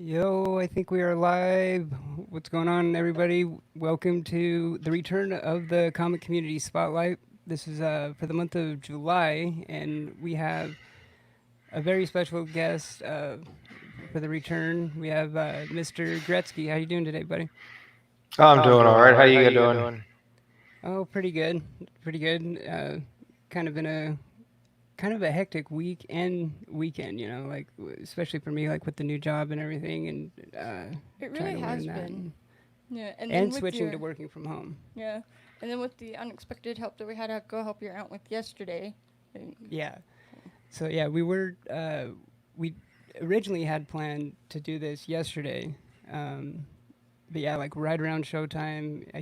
Yo, I think we are live. What's going on, everybody? Welcome to the return of the Comic Community Spotlight. This is for the month of July, and we have a very special guest for the return. We have Mr. Gretzky. How you doing today, buddy? I'm doing all right. How you guys doing? Oh, pretty good. Pretty good. Kind of in a kind of a hectic week and weekend, like especially for me, like with the new job and everything, and It trying really to has learn that. been. Yeah, And switching to working from home. Yeah, and then with the unexpected help that we had to go help your aunt with yesterday. Yeah. So yeah, we originally had planned to do this yesterday. But yeah, like right around showtime, I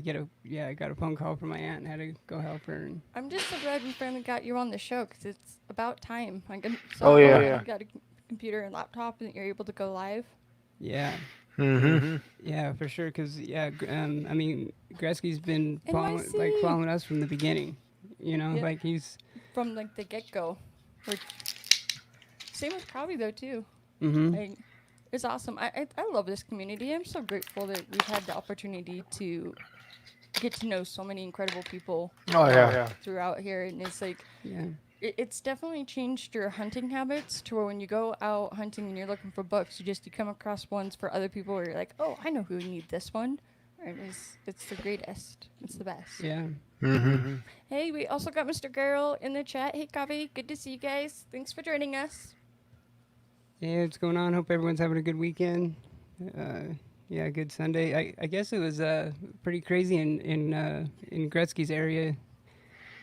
got a phone call from my aunt and had to go help her. And I'm just so glad we finally got you on the show because it's about time. Yeah. You got a computer and laptop and you're able to go live. yeah, Mm-hmm. yeah, for sure. Cause I mean, Gretzky's been NYC. following us from the beginning. Yeah. Like he's. From like the get go. Same with Proby though too. Mm-hmm. Like, it's awesome. I love this community. I'm so grateful that we've had the opportunity to get to know so many incredible people Oh yeah. throughout here, and it's like Yeah. it's definitely changed your hunting habits to where when you go out hunting and you're looking for books, you come across ones for other people where you're like, oh, I know who need this one. And it's the greatest. It's the best. Yeah. Mm-hmm. Hey, we also got Mr. Girl in the chat. Hey, Coffee. Good to see you guys. Thanks for joining us. Yeah, what's going on? Hope everyone's having a good weekend. Yeah, good Sunday. I guess it was pretty crazy in Gretzky's area.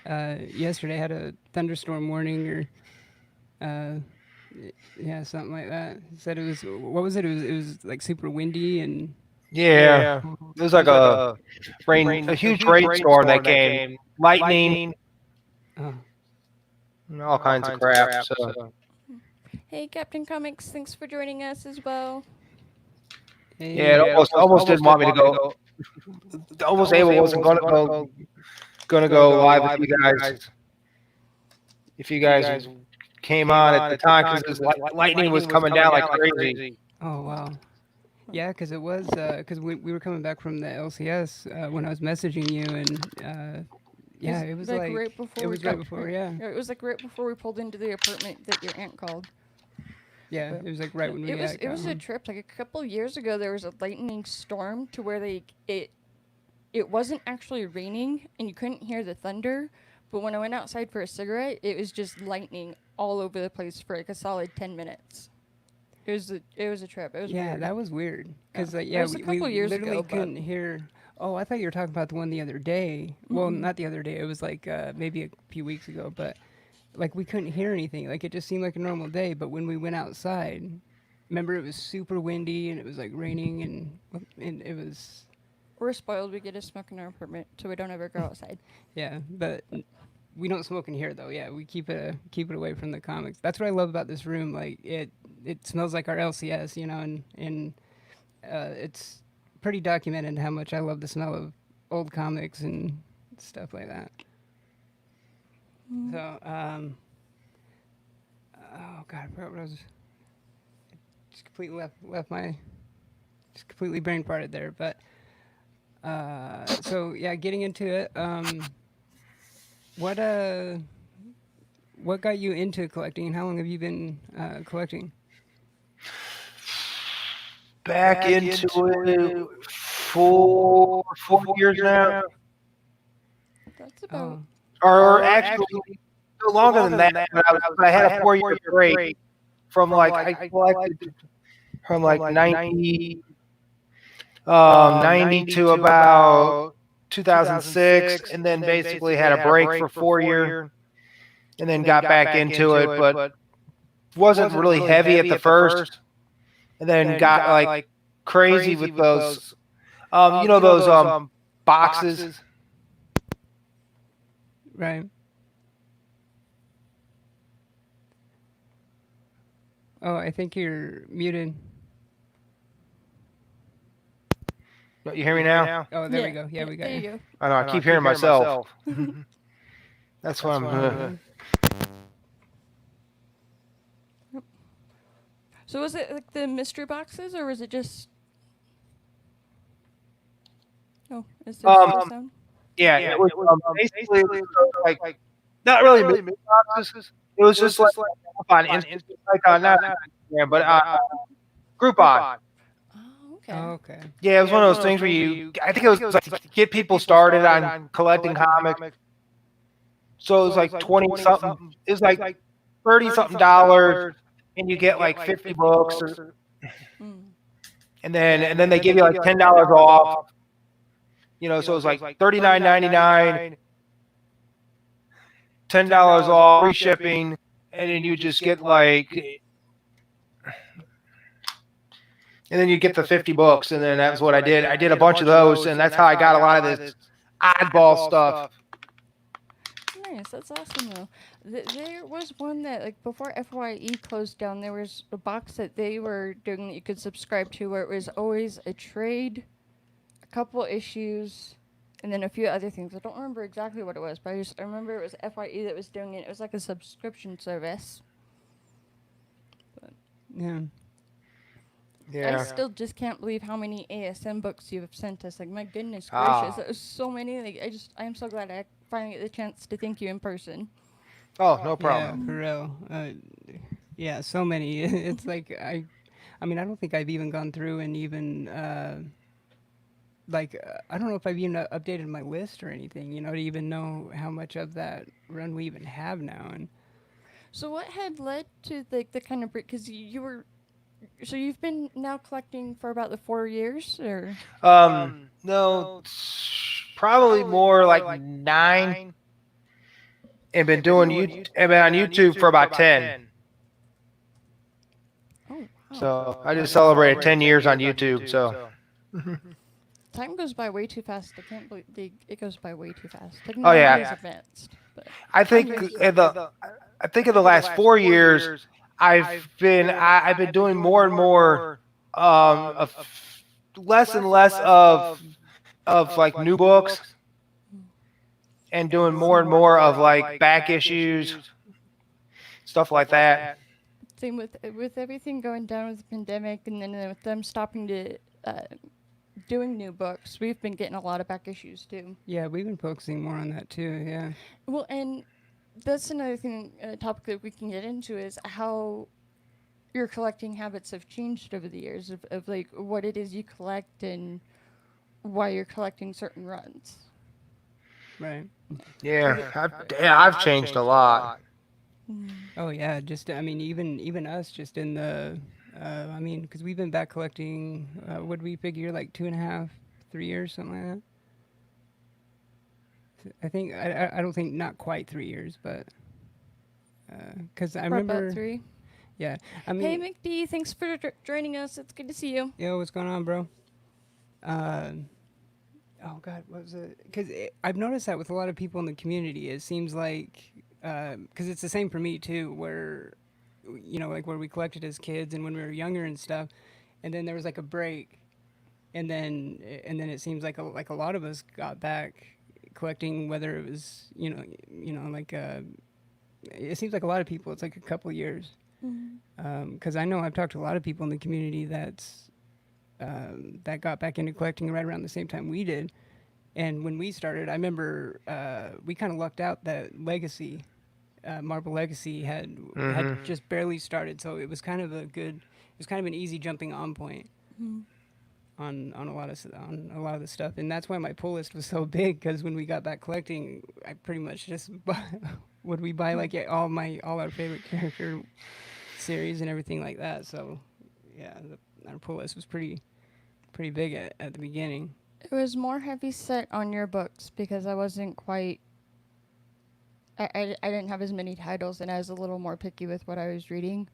Yesterday had a thunderstorm warning or yeah, something like that. Said it was what was it? It was like super windy and Yeah. It was like a huge rainstorm that came, lightning, oh, and all kinds of crap. So Hey, Captain Comics. Thanks for joining us as well. hey, yeah, it almost didn't want me to go. Almost Able wasn't gonna go live with you guys if you guys came on at the time because lightning was coming down like crazy. oh wow. Yeah, because it was because we were coming back from the LCS when I was messaging you and yeah, it was like right before it was right before, yeah. It was like right before we pulled into the apartment that your aunt called. Yeah, it was like right when we It was a trip. Like a couple years ago, there was a lightning storm to where it wasn't actually raining and you couldn't hear the thunder. But when I went outside for a cigarette, it was just lightning all over the place for like a solid 10 minutes. It was a trip. It was yeah, weird. that was weird because It was a we couple years literally ago, but- couldn't hear. Oh, I thought you were talking about the one the other day. Well, not the other day. It was like maybe a few weeks ago, but like we couldn't hear anything. Like it just seemed like a normal day. But when we went outside, remember it was super windy and it was like raining and it was We're spoiled. We get to smoke in our apartment, so we don't ever go outside. yeah. But we don't smoke in here though. Yeah, we keep it away from the comics. That's what I love about this room. Like it smells like our LCS, and it's pretty documented how much I love the smell of old comics and stuff like that. So, oh god, I forgot what I was. Just completely just completely brain farted there. But so yeah, getting into it. What what got you into collecting, and how long have you been collecting? Back into it 4 years now. That's about. Or actually longer than that. But I had a 4 year break from like I collected from like 90 to about 2006, and then basically had a break for 4 years, and then got back into it, but wasn't really heavy at the first, and then got like crazy with those, those boxes. Right. Oh, I think you're muted. You hear me now? Oh, there we go. Yeah, we got There you you. go. I know. I keep hearing myself. That's why I'm. So was it like the mystery boxes, or was it just? Oh, is there still sound? Yeah, it was basically it was like not really mystery boxes. It was just like on like on not Instagram, but Groupon. Oh, okay. Oh, okay. Yeah, it was one of those things where I think it was like to get people started on collecting comics. So it was like 20 something. It was like 30 something dollars, and you get like 50 books, Mm. and then they give you like $10 off. So it was like $39.99, $10 off, free shipping, and then you just get and then you get the 50 books, and then that's what I did. I did a bunch of those, and that's how I got a lot of this oddball stuff. Nice, that's awesome though. There was one that like before FYE closed down, there was a box that they were doing that you could subscribe to, where it was always a trade, a couple issues, and then a few other things. I don't remember exactly what it was, but I remember it was FYE that was doing it. It was like a subscription service. Yeah. Yeah. I still just can't believe how many ASM books you have sent us. Like, my goodness gracious, that was so many. Like, I am so glad I finally get the chance to thank you in person. Oh, no Yeah, problem. for real. Yeah, so many. It's like I mean, I don't think I've even gone through and even I don't know if I've even updated my list or anything. To even know how much of that run we even have now. And So, what had led to the kind of break? Because you were, so you've been now collecting for about the 4 years, or? No, probably more like 9, and been doing I've been on YouTube for about 10. Oh, wow. So I just celebrated 10 years on YouTube. So Time goes by way too fast. I can't believe it goes by way too fast. Oh, Technology yeah. is advanced. But I think in the last 4 years I've been doing more and more of less and less of like new books, and doing more and more of like back issues, stuff like that. same with everything going down with the pandemic, and then with them stopping to doing new books, we've been getting a lot of back issues too. yeah, we've been focusing more on that too. Yeah. Well, and that's another thing, topic that we can get into is how your collecting habits have changed over the years of like what it is you collect and why you're collecting certain runs. Right. Yeah, I've changed a lot. Oh yeah, just I mean, even us, just in the, I mean, because we've been back collecting. What did we figure, like 2.5, 3 years, something like that. I think I don't think not quite 3 years, but because I For remember. about 3. Yeah, I Hey, mean. McD, thanks for joining us. It's good to see you. Yo, what's going on, bro? Oh God, what was it? Because I've noticed that with a lot of people in the community, it seems like because it's the same for me too, where like where we collected as kids and when we were younger and stuff, and then there was like a break, and then it seems like a lot of us got back collecting, whether it was like it seems like a lot of people. It's like a couple of years, because I know I've talked to a lot of people in the community that got back into collecting right around the same time we did. And when we started, I remember we kind of lucked out that Legacy, Marvel Legacy had just barely started, so it was kind of it was kind of an easy jumping on point on a lot of the stuff, and that's why my pull list was so big. Because when we got back collecting, I pretty much just would we buy like all our favorite character series and everything like that. So yeah, our pull list was pretty big at the beginning. It was more heavy set on your books because I wasn't quite. I didn't have as many titles, and I was a little more picky with what I was reading.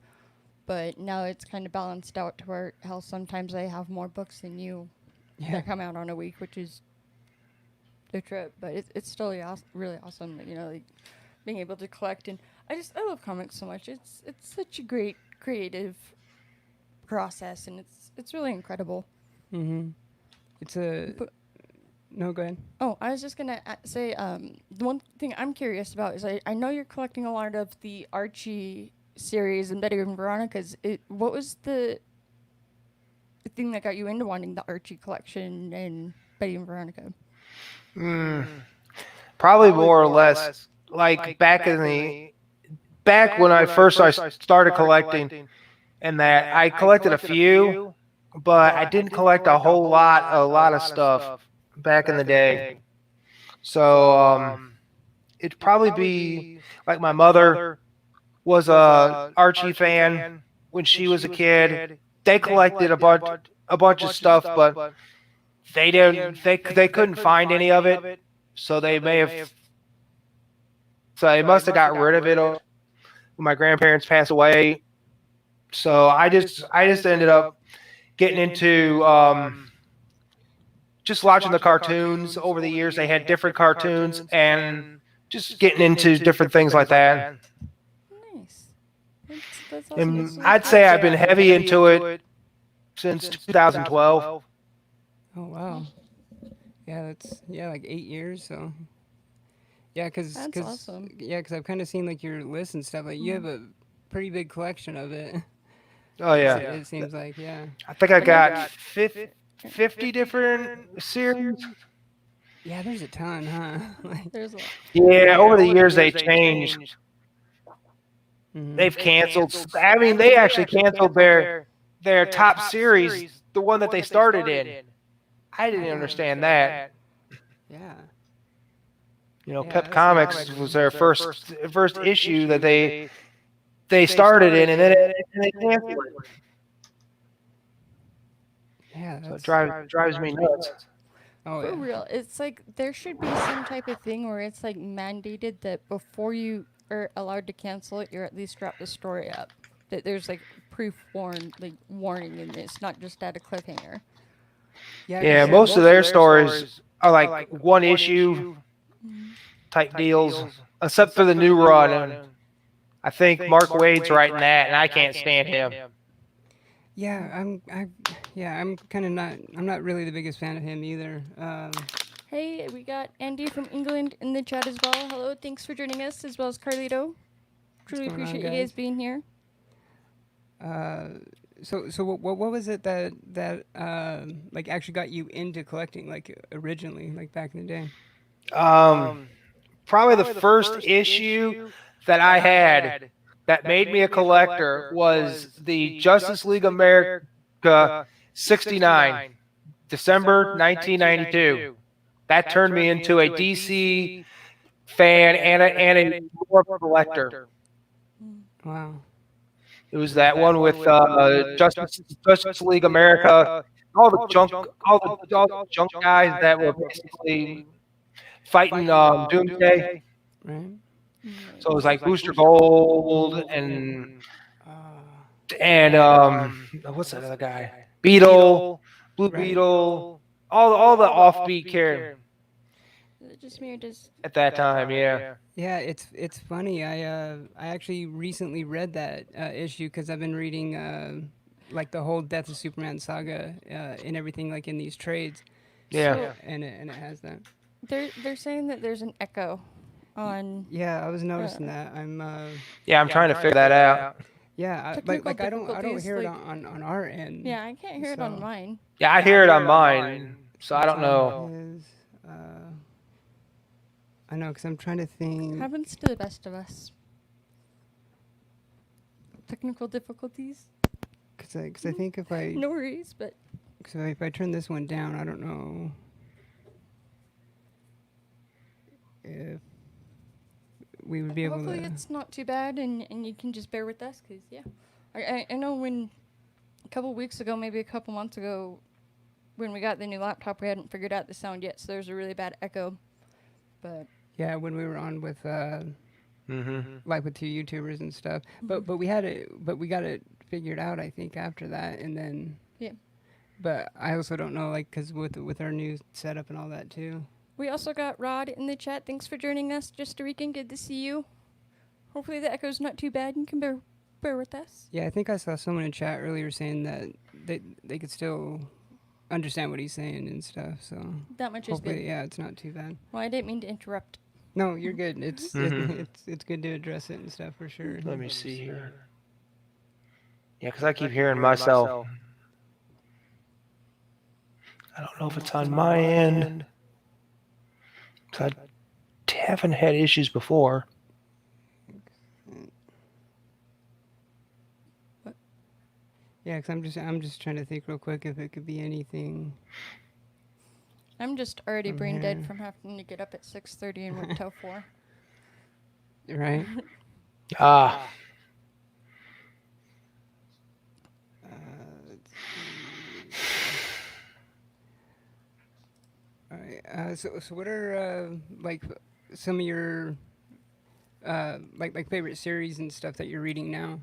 But now it's kind of balanced out to where hell sometimes I have more books than you that come out on a week, which is the trip. But it's still really awesome, like being able to collect. And I love comics so much. It's such a great creative process, and it's really incredible. Mm-hmm. It's a. No, go ahead. Oh, I was just gonna say the one thing I'm curious about is I know you're collecting a lot of the Archie series and Betty and Veronica's. What was the thing that got you into wanting the Archie collection and Betty and Veronica? Probably more or less like back when I started collecting, and that I collected a few, but I didn't collect a lot of stuff back in the day. So it'd probably be like my mother was a Archie fan when she was a kid. They collected a bunch of stuff, but they couldn't find any of it, so they must have got rid of it when my grandparents passed away. So I just ended up getting into just watching the cartoons over the years. They had different cartoons and just getting into different things like that. Nice. That's awesome. And I'd say I've been heavy into it since 2012. Oh wow. Yeah, that's like 8 years. So yeah, because That's awesome. I've kind of seen like your list and stuff. Like you have a pretty big collection of it. Oh yeah, It seems like I think I got 50 different series. Yeah, there's a ton, huh? There's a lot. Yeah, over the years they changed. They've canceled. I mean, they actually canceled their top series, the one that they started in. I didn't understand that. Yeah. You know, Pep Comics was their first issue that they started in, and then they canceled it. Yeah, So it drives me nuts. Oh, For yeah. real, it's like there should be some type of thing where it's like mandated that before you are allowed to cancel it, you're at least wrap the story up. That there's like pre-warned like warning in this, not just at a cliffhanger. Yeah, most of their stories are like one issue type deals, except for the new run. And I think Mark Wade's writing that, and I can't stand him. Yeah, I'm kind of not. I'm not really the biggest fan of him either. Hey, we got Andy from England in the chat as well. Hello, thanks for joining us, as well as Carlito. Truly going on, appreciate you guys? guys being here. So what was it that like actually got you into collecting, like originally, like back in the day? Probably the first issue that I had that made me a collector was the Justice League America 69, December 1992. That turned me into a DC fan and a more collector. Wow. It was that one with Justice League America, all the junk guys that were basically fighting Doomsday. Right. So it was like Booster Gold and what's that other guy? Beetle, Blue Beetle, all the offbeat characters Is it just me or does at that time. Yeah. Yeah, it's funny. I actually recently read that issue because I've been reading like the whole Death of Superman saga and everything, like in these trades. Yeah. So And it has that. they're saying that there's an echo on. Yeah, I was noticing that. I'm Yeah, I'm trying to figure that out. yeah, Technical like I don't difficulties, hear it like- on our end. Yeah, I can't hear it on So- mine. Yeah, I hear it on mine, so I don't know. Is, I know, because I'm trying to think. Happens to the best of us. Technical difficulties. Because I think if I No worries, but if I turn this one down, I don't know if we would be able hopefully to. it's not too bad, and you can just bear with us, because yeah, I know when a couple weeks ago, maybe a couple months ago, when we got the new laptop, we hadn't figured out the sound yet, so there's a really bad echo. But Yeah, when we were on with Mm-hmm. like with two YouTubers and stuff, but we got it figured out, I think, after that, and then yeah, But I also don't know, like, because with our new setup and all that too. we also got Rod in the chat. Thanks for joining us, Just Rican. Good to see you. Hopefully the echo's not too bad. You can bear with us. Yeah, I think I saw someone in chat earlier saying that they could still understand what he's saying and stuff. So That much is hopefully, good. yeah, it's not too bad. Well, I didn't mean to interrupt. No, you're good. It's Mhm. it's good to address it and stuff for sure. Let me see here. Yeah, because I keep hearing myself. I don't know if it's on my end. 'Cause I haven't had issues before. Yeah, because I'm just trying to think real quick if it could be anything. I'm just already From brain dead here. from having to get up at 6:30 and work till 4. Right? Ah, Let's see. All right. So what are like some of your like favorite series and stuff that you're reading now?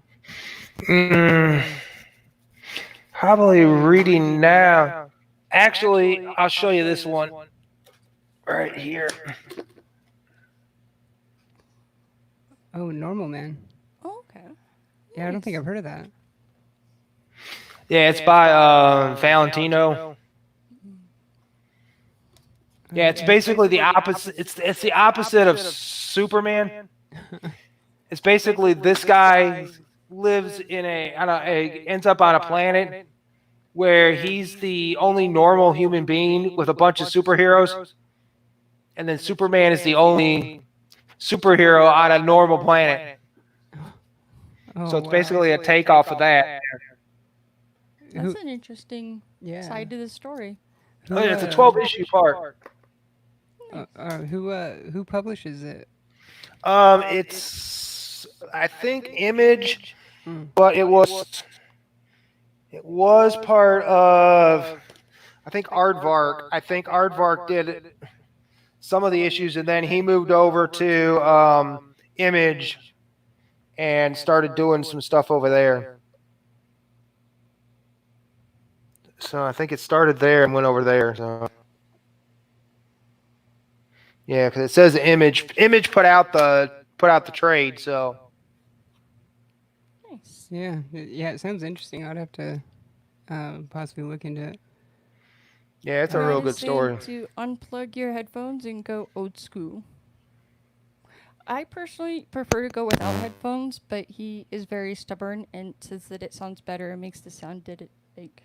probably reading now. Actually, I'll show you this one right here. Oh, Normal Man. Oh, okay. Yeah, I don't think Nice. I've heard of that. Yeah, it's by Valentino. Yeah, it's basically the opposite. It's the opposite of Superman. It's basically this guy lives in ends up on a planet where he's the only normal human being with a bunch of superheroes, and then Superman is the only superhero on a normal planet. Oh, So it's wow. basically a takeoff of that. That's an interesting Yeah. side to the story. Who, It's a 12-issue part. who publishes it? It's I think Image, but it was part of I think Aardvark. I think Aardvark did some of the issues, and then he moved over to Image and started doing some stuff over there. So I think it started there and went over there. So yeah, because it says Image put out the trade. So Nice. Yeah, yeah. It sounds interesting. I'd have to possibly look into it. yeah, it's a I real gotta good say story. to unplug your headphones and go old school. I personally prefer to go without headphones, but he is very stubborn and says that it sounds better and makes the sound like.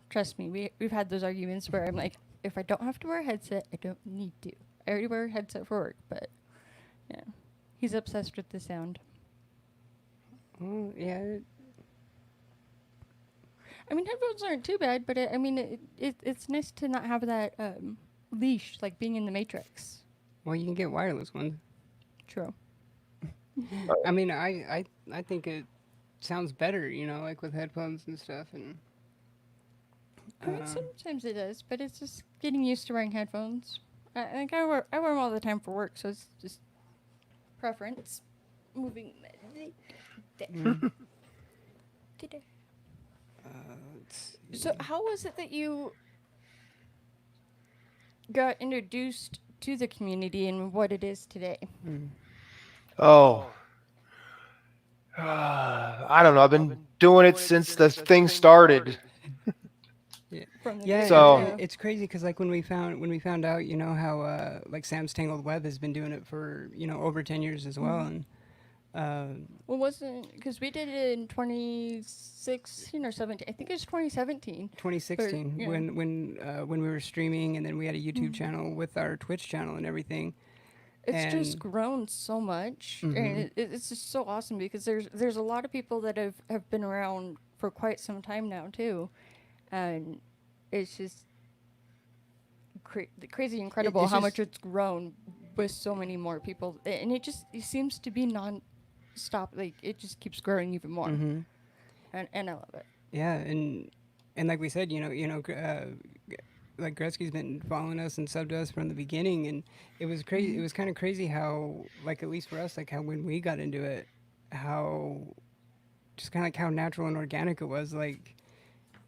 Trust me, we've had those arguments where I'm like, if I don't have to wear a headset, I don't need to. I already wear a headset for work, but yeah, he's obsessed with the sound. Well, yeah. I mean, headphones aren't too bad, but it's nice to not have that leash like being in the Matrix. Well, you can get wireless ones. True. I mean, I think it sounds better, like with headphones and stuff. And I mean, sometimes it does, but it's just getting used to wearing headphones. I wear them all the time for work, so it's just preference. Moving. So, how was it that you got introduced to the community and what it is today? Oh, I don't know. I've been doing it since the thing started. From the Yeah, So- it's crazy because like when we found out, how like Sam's Tangled Web has been doing it for over 10 years as well, and Well, wasn't because we did it in 2016 or 17? I think it was 2017. 2016 yeah. when we were streaming, and then we had a YouTube channel with our Twitch channel and everything. It's just And- grown so much, and it's just so awesome because there's a lot of people that have been around for quite some time now too, and it's just crazy incredible it's how just- much it's grown with so many more people, and it seems to be non-stop. Like it just keeps growing even more, and I love it. Yeah, and like we said, like Gretzky's been following us and subbed us from the beginning, and it was crazy. It was kind of crazy how, like, at least for us, like how when we got into it, how just kind of like how natural and organic it was, like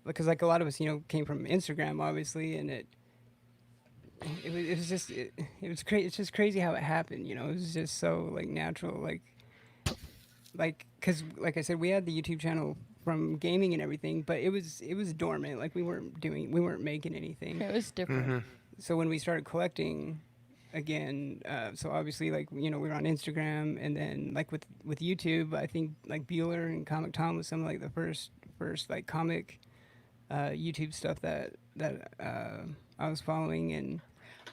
because like a lot of us, came from Instagram, obviously, and it was just it was crazy. It's just crazy how it happened. It was just so like natural, like because like I said, we had the YouTube channel from gaming and everything, but it was dormant. Like we weren't making anything. It was different. So when we started collecting, again. So obviously, like we're on Instagram, and then like with YouTube, I think like Bueller and Comic Tom was some of like the first like comic YouTube stuff that I was following,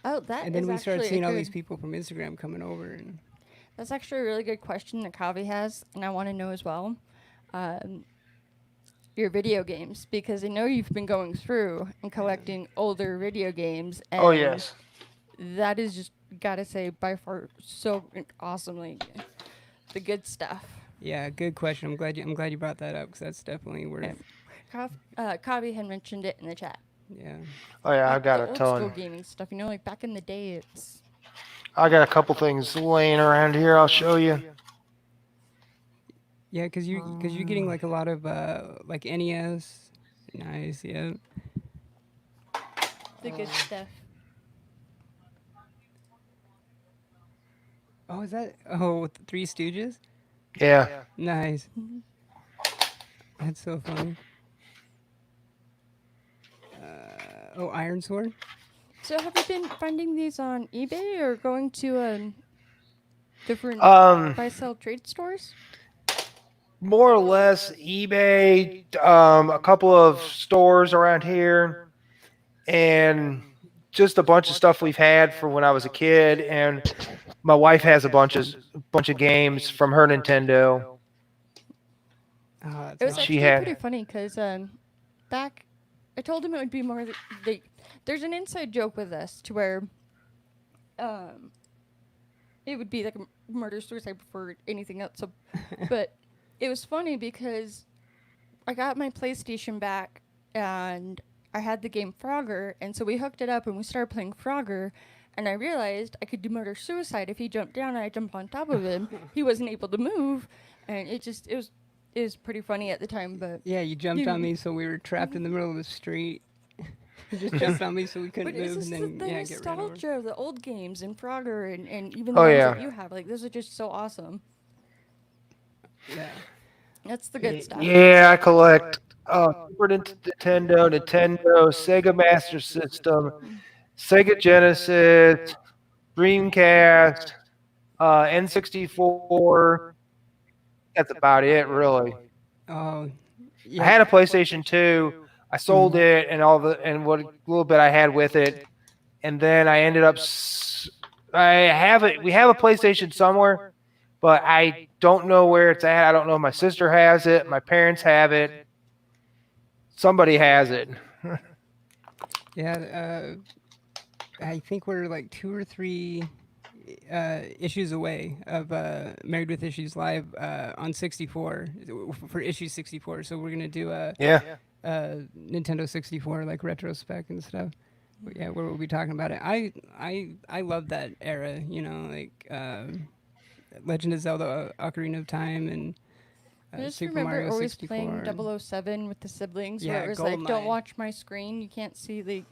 Oh, that and then is we started actually a seeing all these good. people from Instagram coming over, and That's actually a really good question that Kavi has, and I want to know as well. Um, your video games, because I know you've been going through and collecting older video games, Oh and yes. that is just gotta say by far so awesomely the good stuff. yeah, good question. I'm glad you brought that up because that's definitely Yeah. worth. Kavi had mentioned it in the chat. Yeah, Oh yeah, I Like got the a old school ton. gaming stuff, like back in the day, it's I got a couple things laying around here. I'll show you. yeah, because you're getting like a lot of like NES. Nice, yeah. the good stuff. Oh, is that with the Three Stooges? Yeah. Nice. That's so funny. Oh, Iron Sword. So have you been finding these on eBay or going to different Um, buy sell trade stores? more or less eBay, a couple of stores around here, and just a bunch of stuff we've had from when I was a kid. And my wife has a bunch of games from her Nintendo. Oh, that's It was She awesome. actually pretty had. funny because back, I told him it would be more. There's an inside joke with us to where um, it would be like a murder suicide before anything else. So, but it was funny because I got my PlayStation back and I had the game Frogger, and so we hooked it up and we started playing Frogger. And I realized I could do murder suicide if he jumped down and I jumped on top of him. He wasn't able to move, and it was pretty funny at the time. But Yeah, you jumped on me, so we were trapped in the middle of the street. You just jumped on me, so we couldn't But it's move, and just then the get ran over. nostalgia of the old games and Frogger and even the Oh ones yeah. that you have. Like, those are just so awesome. Yeah. That's the good stuff. Yeah, I collect Super Nintendo, Sega Master System, Sega Genesis, Dreamcast, N64. That's about it, really. Oh, I yeah. had a PlayStation 2. I sold it and all the and what little bit I had with it, and then I ended up. I have it. We have a PlayStation somewhere, but I don't know where it's at. I don't know if my sister has it. My parents have it. Somebody has it. Yeah. I think we're like 2 or 3 issues away of Married with Issues Live on 64 for issue 64. So we're gonna do Yeah. a Nintendo 64 like retrospect and stuff. But yeah, where we'll be talking about it. I love that era. Like Legend of Zelda: Ocarina of Time and I just Super remember Mario always playing 64. 007 with the siblings where Yeah, it was like, don't GoldenEye. watch my screen. You can't see the.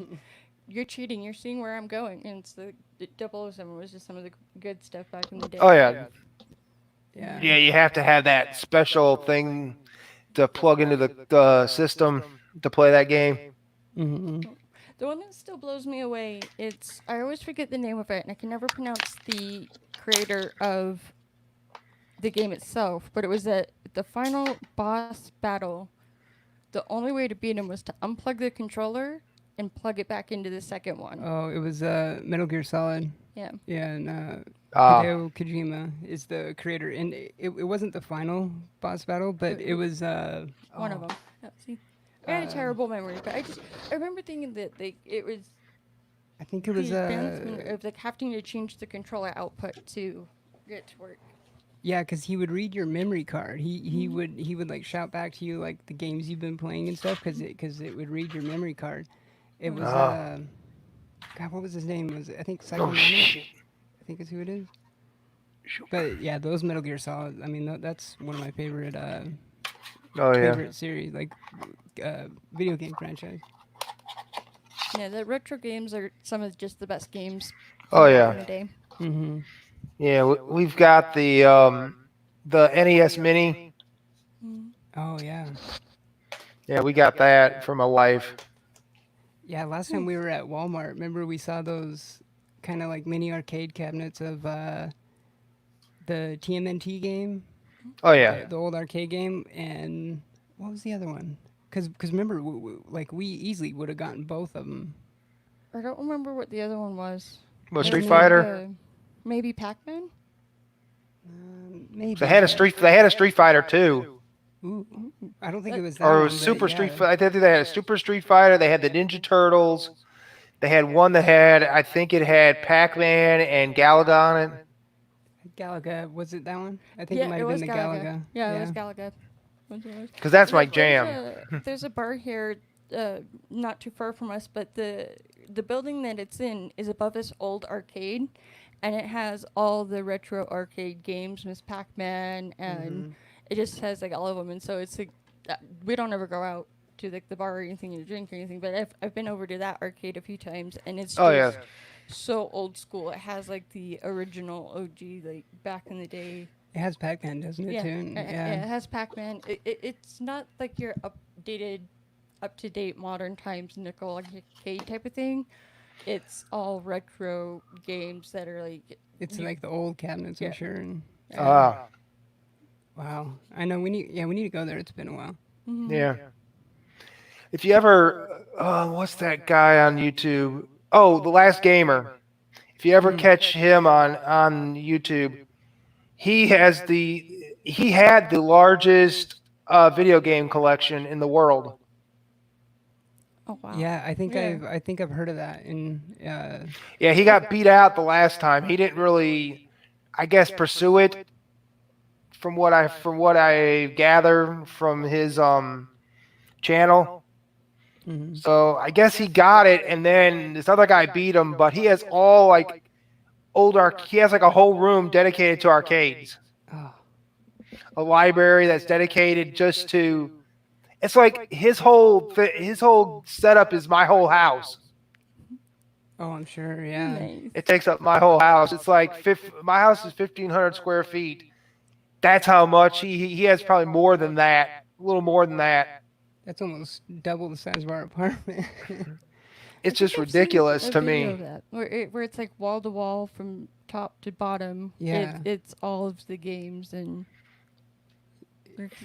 You're cheating. You're seeing where I'm going. And it's the 007 was just some of the good stuff back in the day. Oh yeah. Yeah. Yeah, you have to have that special thing to plug into the system to play that game. hmm The one that still blows me away, I always forget the name of it, and I can never pronounce the creator of the game itself, but it was the final boss battle. The only way to beat him was to unplug the controller and plug it back into the second one. Oh, it was Metal Gear Solid. Yeah. Yeah, and Uh, Hideo Kojima is the creator, and it wasn't the final boss battle, but it was One of them. Oh, see, I had a terrible memory, but I remember thinking that it was I think it was the advancement of like having to change the controller output to get it to work. yeah, because he would read your memory card. He would like shout back to you like the games you've been playing and stuff because it would read your memory card. It was Oh. God, what was his name? Was it, I think Oh Psychonaut? shit. I think is who it is. But yeah, those Metal Gear Solid. I mean, that's one of my favorite Oh yeah. favorite series, like video game franchise. Yeah, the retro games are some of just the best games Oh from back in yeah. the day. Mm-hmm. Yeah, we've got the NES Mini. Oh yeah, Yeah, we got that for my wife. yeah. Last time we were at Walmart, remember we saw those kind of like mini arcade cabinets of the TMNT game, Oh yeah. the old arcade game, and what was the other one? Because remember, like we easily would have gotten both of them. I don't remember what the other one was. Well, Wasn't Street it, Fighter. Maybe Pac-Man? Maybe They had a Street Fighter too. Ooh, I don't think it was that Or one, but Super Street yeah. Fighter. I think they had a Super Street Fighter. They had the Ninja Turtles. They had one that had, I think it had Pac-Man and Galaga on it. Galaga, was it that one? I think it Yeah, might it have been was the Galaga. Galaga. Yeah, it was Galaga. Because that's my jam. There's a bar here, not too far from us, but the building that it's in is above this old arcade, and it has all the retro arcade games, Miss Pac-Man, and it just has like all of them. And so it's like we don't ever go out to like the bar or anything to drink or anything, but I've been over to that arcade a few times, and it's Oh just yeah. so old school. It has like the original OG, like back in the day. It has Pac-Man, doesn't it? Yeah, Too? And, it has Pac-Man. It's not like your updated, up-to-date modern times nickel arcade type of thing. It's all retro games that are like it's like the old cabinets, I'm Yeah. sure. And Ah, wow, I know we need to go there. It's been a while. yeah. If you ever, what's that guy on YouTube? Oh, The Last Gamer. If you ever catch him on YouTube, he had the largest video game collection in the world. oh wow. Yeah, I think Yeah. I think I've heard of that. And Yeah, he got beat out the last time. He didn't really, I guess, pursue it. From what I gather from his channel. So I guess he got it, and then this other guy beat him. But he has all like he has like a whole room dedicated to arcades. oh, A library that's dedicated just to. It's like his whole setup is my whole house. oh, I'm sure. Yeah, Nice. It takes up my whole house. It's like my house is 1,500 square feet. That's how much he has. Probably more than that, a little more than that. that's almost double the size of our apartment. It's I just think I've seen ridiculous a to video me. of that, where it's like wall to wall from top to bottom. Yeah. It's all of the games and.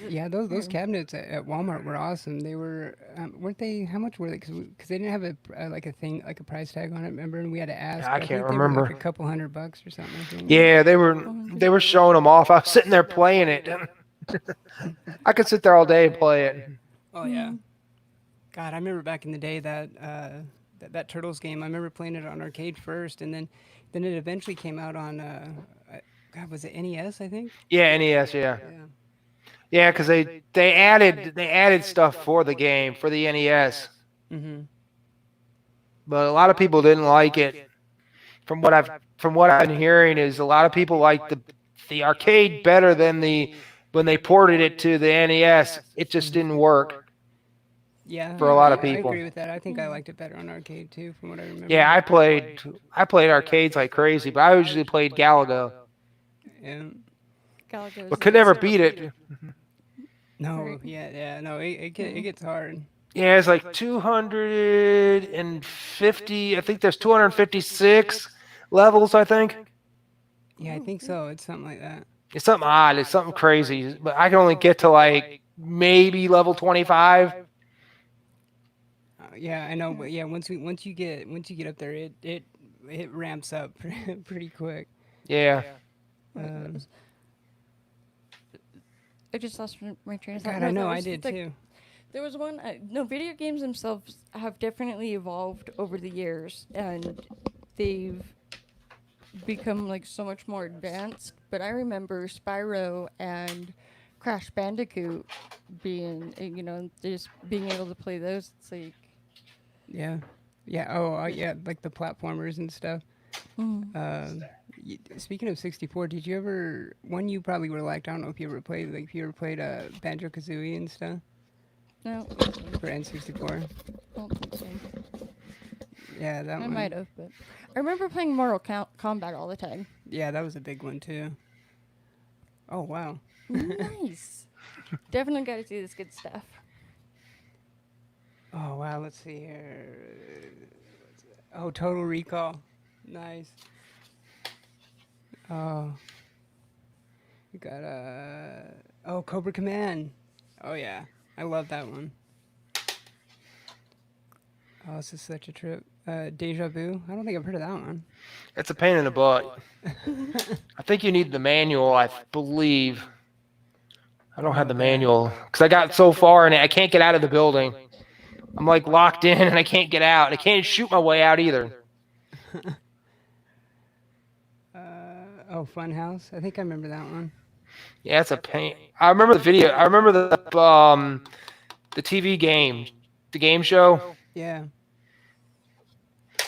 Yeah, those cabinets at Walmart were awesome. They were, weren't they? How much were they? Because they didn't have like a thing, like a price tag on it. Remember, and we had to ask. I but can't think they were like remember. a couple $100 or something. I think. Yeah, they were showing them off. I was sitting there playing it. I could sit there all day and play it. Oh yeah. God, I remember back in the day that that Turtles game. I remember playing it on arcade first, and then it eventually came out on. God, was it NES? I think. Yeah, NES. Yeah, Yeah. yeah, because they added stuff for the game for the NES, but a lot of people didn't like it. From what I've been hearing is a lot of people like the arcade better than when they ported it to the NES. It just didn't work. Yeah. For a lot of I people. agree with that. I think I liked it better on arcade too, from what I remember. Yeah, I played arcades like crazy, but I usually played Galaga, Yeah. Galaga but could never beat it. No. Right. Yeah. No. It gets hard. Yeah, it's like 250. I think there's 256 levels. I think Yeah, I think so. It's something like that. it's something odd. It's something crazy. But I can only get to like maybe level 25. Yeah, I know. But yeah, once you get up there, it ramps up pretty quick. Yeah. Um, I just lost my train of thought. God, No, I know. there I was, did like, too. There was one. No, video games themselves have definitely evolved over the years, and they've become like so much more advanced. But I remember Spyro and Crash Bandicoot being, just being able to play those. It's like, Yeah. Yeah. Oh, yeah. Like the platformers and stuff. Speaking of 64, did you ever one you probably would have liked? I don't know if you ever played Banjo Kazooie and stuff no, for N64. I don't think so. Yeah, that I one. might have, but I remember playing Mortal Kombat all the time. Yeah, that was a big one too. Oh wow. Nice. Definitely got to see this good stuff. Oh wow. Let's see here. Oh, Total Recall. Nice. Oh, we got Cobra Command. Oh yeah, I love that one. Oh, this is such a trip. Deja Vu. I don't think I've heard of that one. It's a pain in the butt. I think you need the manual, I believe. I don't have the manual because I got so far and I can't get out of the building. I'm like locked in and I can't get out. I can't shoot my way out either. Funhouse. I think I remember that one. Yeah, it's a pain. I remember the video. I remember the TV game, the game show. Yeah.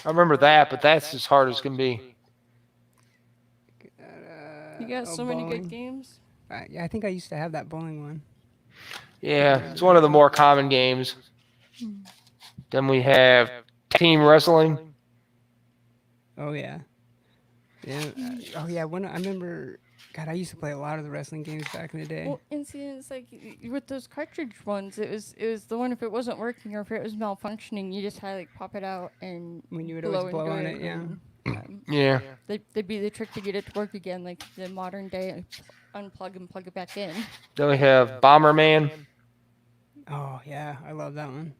I remember that, but that's as hard as can be. You got so many bowling. good games. I think I used to have that bowling one. Yeah, it's one of the more common games. Then we have team wrestling. Oh yeah. Yeah. I remember. God, I used to play a lot of the wrestling games back in the day. Well, and see, it's like with those cartridge ones, it was the one if it wasn't working or if it was malfunctioning, you just had to like pop it out and When you would always blow into on it, yeah. and, Yeah. They'd be the trick to get it to work again, like the modern day, unplug and plug it back in. Then we have Bomberman. Oh yeah, I love that one.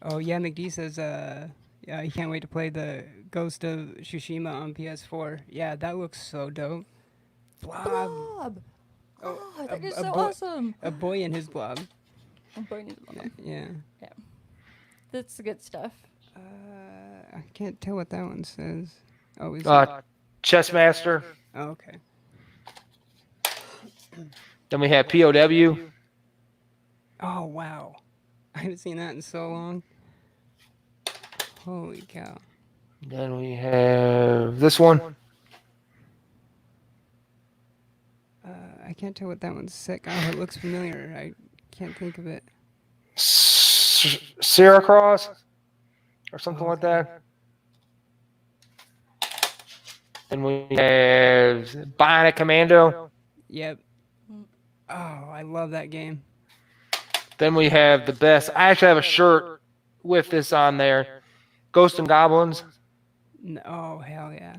Oh yeah, McD says yeah, he can't wait to play the Ghost of Tsushima on PS4. Yeah, that looks so dope. Blob. Blob! Oh, Oh, that is a so boy- awesome! A boy in his blob. I'm burning the blob. Yeah. That's the good stuff. I can't tell what that one says. Oh, is it? Chess Master. Oh, okay. Then we have POW. Oh wow, I haven't seen that in so long. Holy cow. Then we have this one. I can't tell what that one's sick. Oh, it looks familiar. I can't think of it. Sierra Cross or something like that. Then we have Bionic Commando. Yep. Oh, I love that game. Then we have the best. I actually have a shirt with this on there. Ghosts and Goblins. Oh, hell yeah.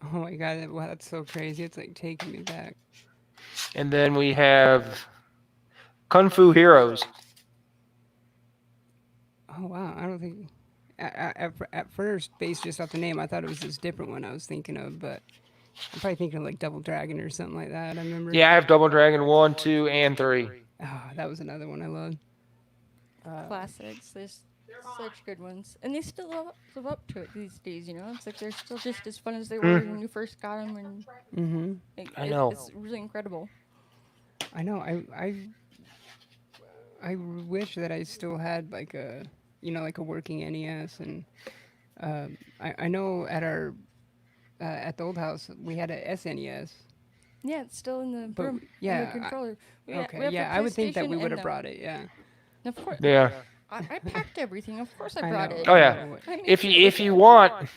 Oh my god, wow, that's so crazy. It's like taking me back. And then we have Kung Fu Heroes. Oh wow, I don't think. At first, based just off the name, I thought it was this different one I was thinking of, but I'm probably thinking of like Double Dragon or something like that. I remember. Yeah, I have Double Dragon 1, 2, and 3. Oh, that was another one I loved. Classics. There's such good ones. And they still live up to it these days, you know? It's like they're still just as fun as they were when you first got them. And Mm-hmm. I know. It's really incredible. I know. I wish that I still had like a, like a working NES, and I know at our at the old house we had a SNES. Yeah, it's still in the But room. yeah, in the controller. We Okay, have yeah, the I would think that we PlayStation would and have brought it. Yeah. Of course. Yeah. I packed everything. Of course I I brought know. it. Oh, yeah. I made If sure you want,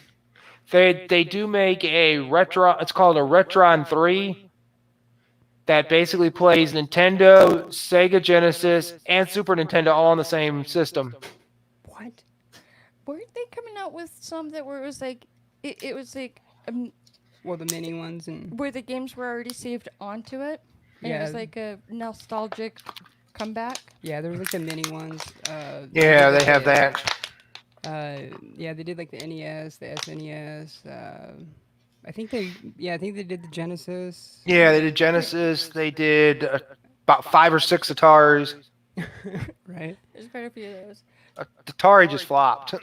they do make a retro. It's called a Retron 3 that basically plays Nintendo, Sega Genesis, and Super Nintendo all on the same system. What? Weren't they coming out with some that where it was like, it was like, Well, the mini ones and where the games were already saved onto it? And it was Yeah. like a nostalgic comeback? yeah, there was like the mini ones. Yeah, they have that. Yeah, they did like the NES, the SNES. I think they did the Genesis. Yeah, they did Genesis. They did about 5 or 6 Ataris. Right. There's quite a few of those. Atari just flopped.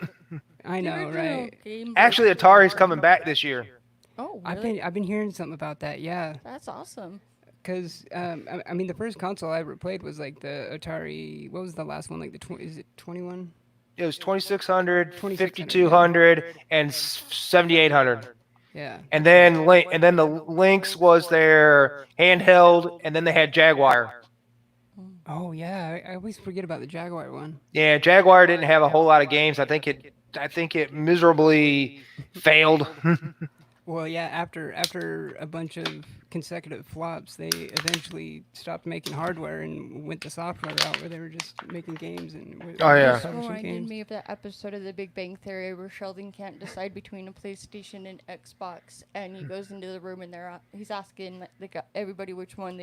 I know, right? Actually, Atari's coming back this year. Oh, really? I've been hearing something about that. Yeah, That's awesome. because I mean the first console I ever played was like the Atari. What was the last one? Like is it 21? It was 2600, 2600, 5200, and 7800. Yeah. And then the Lynx was their handheld, and then they had Jaguar. Oh yeah, I always forget about the Jaguar one. Yeah, Jaguar didn't have a whole lot of games. I think it miserably failed. Well, yeah, after a bunch of consecutive flops, they eventually stopped making hardware and went the software route where they were just making games and Oh were yeah. This publishing reminded games. me of that episode of The Big Bang Theory where Sheldon can't decide between a PlayStation and Xbox, and he goes into the room and he's asking everybody which one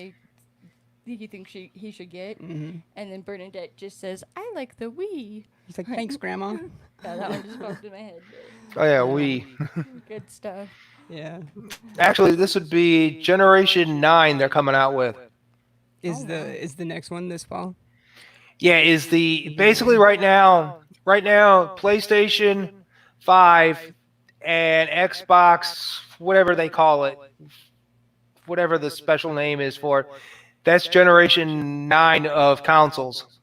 he thinks he should get, Hmm. and then Bernadette just says, "I like the Wii." He's like, "Thanks, Grandma." Yeah, that one just popped in my head. Oh yeah. Yeah, Good stuff. yeah. Actually, this would be Generation 9 they're coming out with. Oh, wow. Is the next one this fall? Yeah, is the basically Yeah. right now PlayStation 5 and Xbox, whatever they call it, whatever the special name is for it, that's Generation 9 of consoles.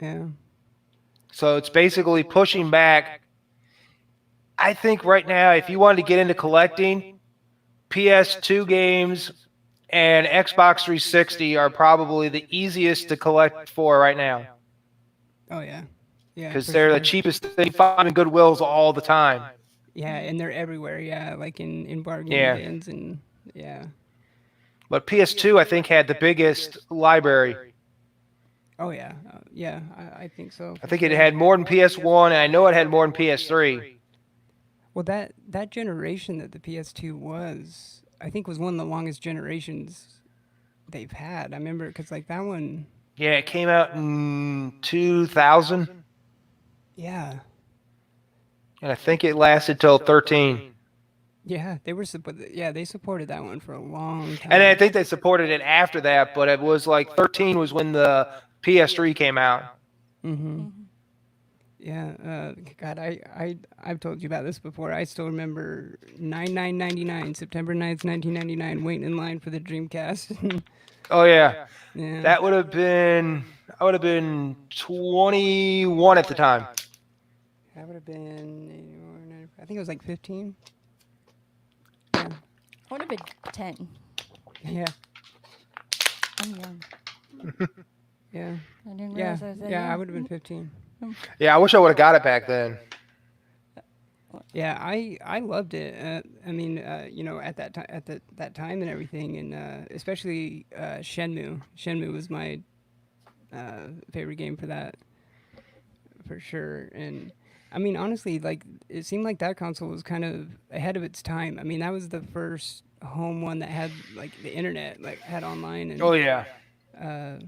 Yeah. So it's basically pushing back. I think right now, if you wanted to get into collecting, PS2 games and Xbox 360 are probably the easiest to collect for right now Oh yeah. Yeah, because for they're the sure. cheapest thing you find in Goodwills all the time. Yeah, and they're everywhere. Yeah, like in bargain Yeah. bins and yeah. But PS2, I think, had the biggest library. Oh yeah. Yeah, I think so. I For think it sure. had more than PS1, and I know it had more than PS3. Well, that generation that the PS2 was, I think, was one of the longest generations they've had. I remember because like that one. Yeah, it came out in 2000, Yeah. and I think it lasted till 13. Yeah, yeah, they supported that one for a long time. And I think they supported it after that, but it was like 13 was when the PS3 came out. Mm-hmm. Yeah. God, I've told you about this before. I still remember 9999 September 9th, 1999, waiting in line for the Dreamcast. Oh yeah, Yeah. that would have been I would have been 21 at the time. That would have been 84, I think it was like 15. Yeah. I would have been 10. Yeah. I'm young. Yeah. I didn't Yeah. realize I was that Yeah, I young. would have been 15. Yeah, I wish I would have got it back then. Yeah, I loved it. I mean, at that time, that time and everything, and especially Shenmue. Shenmue was my favorite game for that, for sure. And I mean, honestly, like it seemed like that console was kind of ahead of its time. I mean, that was the first home one that had like the internet, like had online and. Oh yeah. Uh,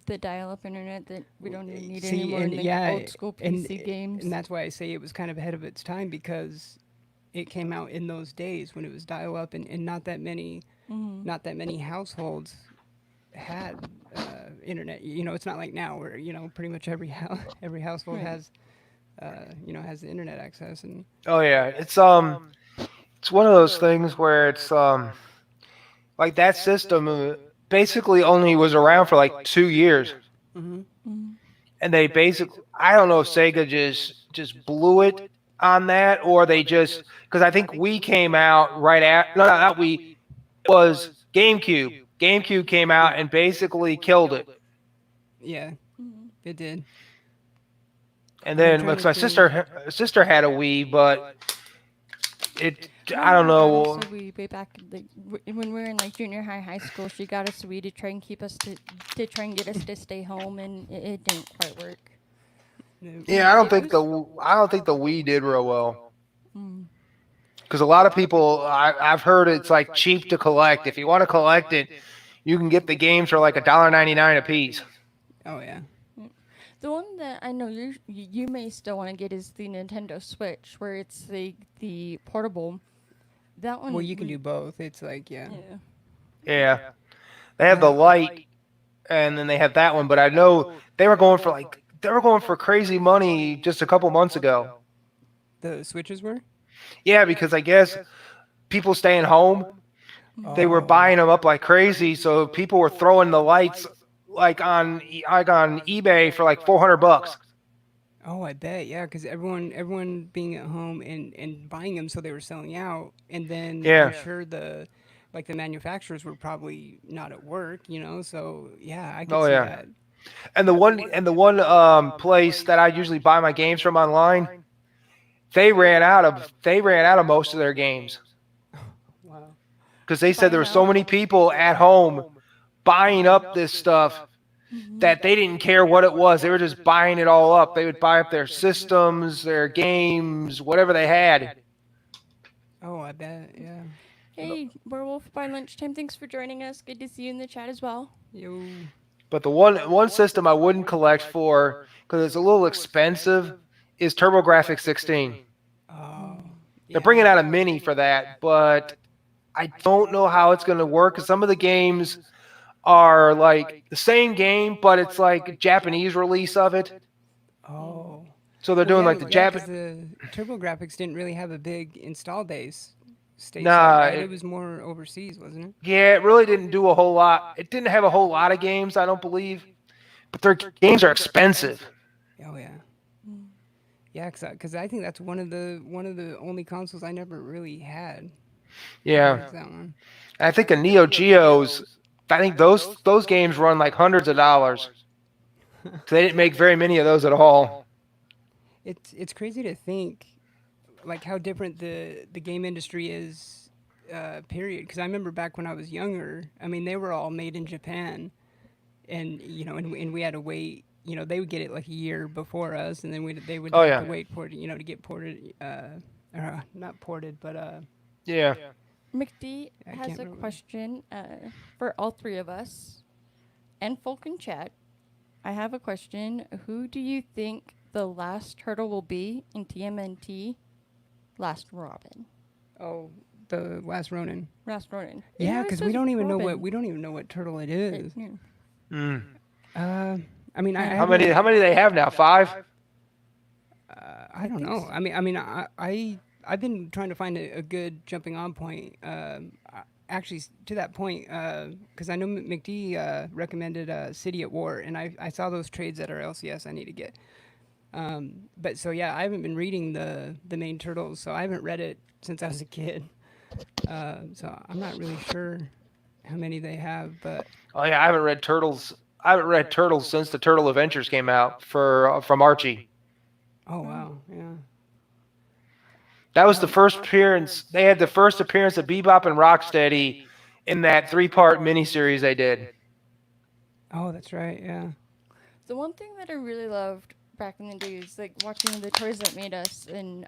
The dial-up internet that we don't even need See, anymore and in the yeah, old school PC games. and that's why I say it was kind of ahead of its time because it came out in those days when it was dial up, and not that many households had internet. You know, it's not like now where pretty much every household Right. has has the internet access and Oh yeah. It's one of those things where it's like that system basically only was around for like 2 years, hmm and they basically I don't know if Sega just blew it on that or they just because I think we came out right at no not we it was GameCube. GameCube came out and basically killed it. yeah, it did. And I'm then trying because to my think. sister had a Wii, but it I My don't mom got us know. a Wii way back when we were in like junior high school. She got us a Wii to try and keep us to try and get us to stay home, and it didn't quite work. No. Yeah, I don't think the Wii did real well. Because a lot of people I've heard it's like cheap to collect. If you want to collect it, you can get the games for like $1.99 a piece. Oh yeah. The one that I know you may still want to get is the Nintendo Switch, where it's the portable. That one. Well, you can do both. It's like yeah. Yeah. Yeah, they have the light, and then they have that one. But I know they were going for crazy money just a couple months ago. The switches were. Yeah, because I guess people staying home, they were Oh. buying them up like crazy. So people were throwing the lights like on eBay for like $400. Oh, I bet, yeah, because everyone being at home and buying them, so they were selling out, and then I'm Yeah. sure the manufacturers were probably not at work, so yeah, I could Oh see yeah. that. And the one place that I usually buy my games from online, they ran out of most of their games Wow. because they said Buying there were so out. many people at home buying up this stuff that they didn't care what it was. They were just buying it all up. They would buy up their systems, their games, whatever they had. Oh, I bet. Yeah. Hey, Werewolf by Lunchtime, thanks for joining us. Good to see you in the chat as well. Yo. But the one system I wouldn't collect for because it's a little expensive is TurboGrafx 16. Oh. They're bringing out a mini for that, but I don't know how it's going to work because some of the games are like the same game, but it's like a Japanese release of it. Oh. So they're doing like the Because Japan. the TurboGrafx didn't really have a big install base stateside, Nah, right? It was more overseas, wasn't it? Yeah, it really didn't do a whole lot. It didn't have a whole lot of games, I don't believe. But their games are expensive. Oh yeah. Yeah, because I think that's one of the only consoles I never really had. Yeah. Was that one. I think the Neo Geos, I think those games run like hundreds of dollars. So they didn't make very many of those at all. It's crazy to think, like how different the game industry is, period. Because I remember back when I was younger. I mean, they were all made in Japan, and and we had to wait. They would get it like a year before us, and then they would have to wait for it, to get ported, or not ported, but Yeah. McD I has can't a remember. question for all three of us and folk in chat. I have a question. Who do you think the last turtle will be in TMNT Last Robin? Oh, the Last Ronin. Last Ronin. Yeah, because we don't even know what turtle it is. Yeah. Mm. I mean, How many do they have now? 5? I don't know. I've been trying to find a good jumping on point. Actually, to that point, because I know McD recommended City at War, and I saw those trades at our LCS. I need to get. But so yeah, I haven't been reading the main turtles, so I haven't read it since I was a kid. So I'm not really sure how many they have, but Oh yeah, I haven't read Turtles. I haven't read Turtles since the Turtle Adventures came out from Archie. oh wow, yeah. That was the first appearance. They had the first appearance of Bebop and Rocksteady in that 3-part miniseries they did. Oh, that's right, yeah. The one thing that I really loved back in the days, like watching the Toys That Made Us, and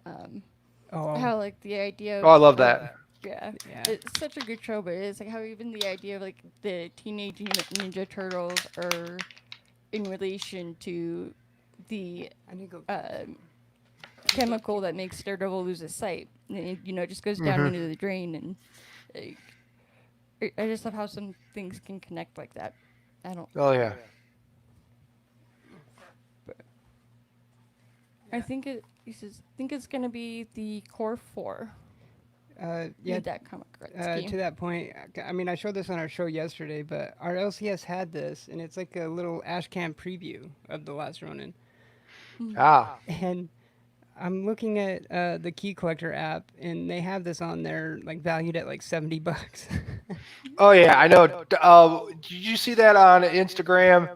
how like the idea of Oh, I love that. Yeah. Yeah. It's such a good show, but it's like how even the idea of like the Teenage Mutant Ninja Turtles are in relation to the I need to go. chemical that makes Daredevil lose his sight. And it just goes down into the drain, and I just love how some things can connect like that. I don't. Oh yeah. I think it's gonna be the Core 4. Yeah. Read that comic, Gretzky. To that point, I mean, I showed this on our show yesterday, but our LCS had this, and it's like a little Ashcan preview of the Last Ronin. Ah. And I'm looking at the Key Collector app, and they have this on there, like valued at like $70. Oh yeah, I know. Did you see that on Instagram?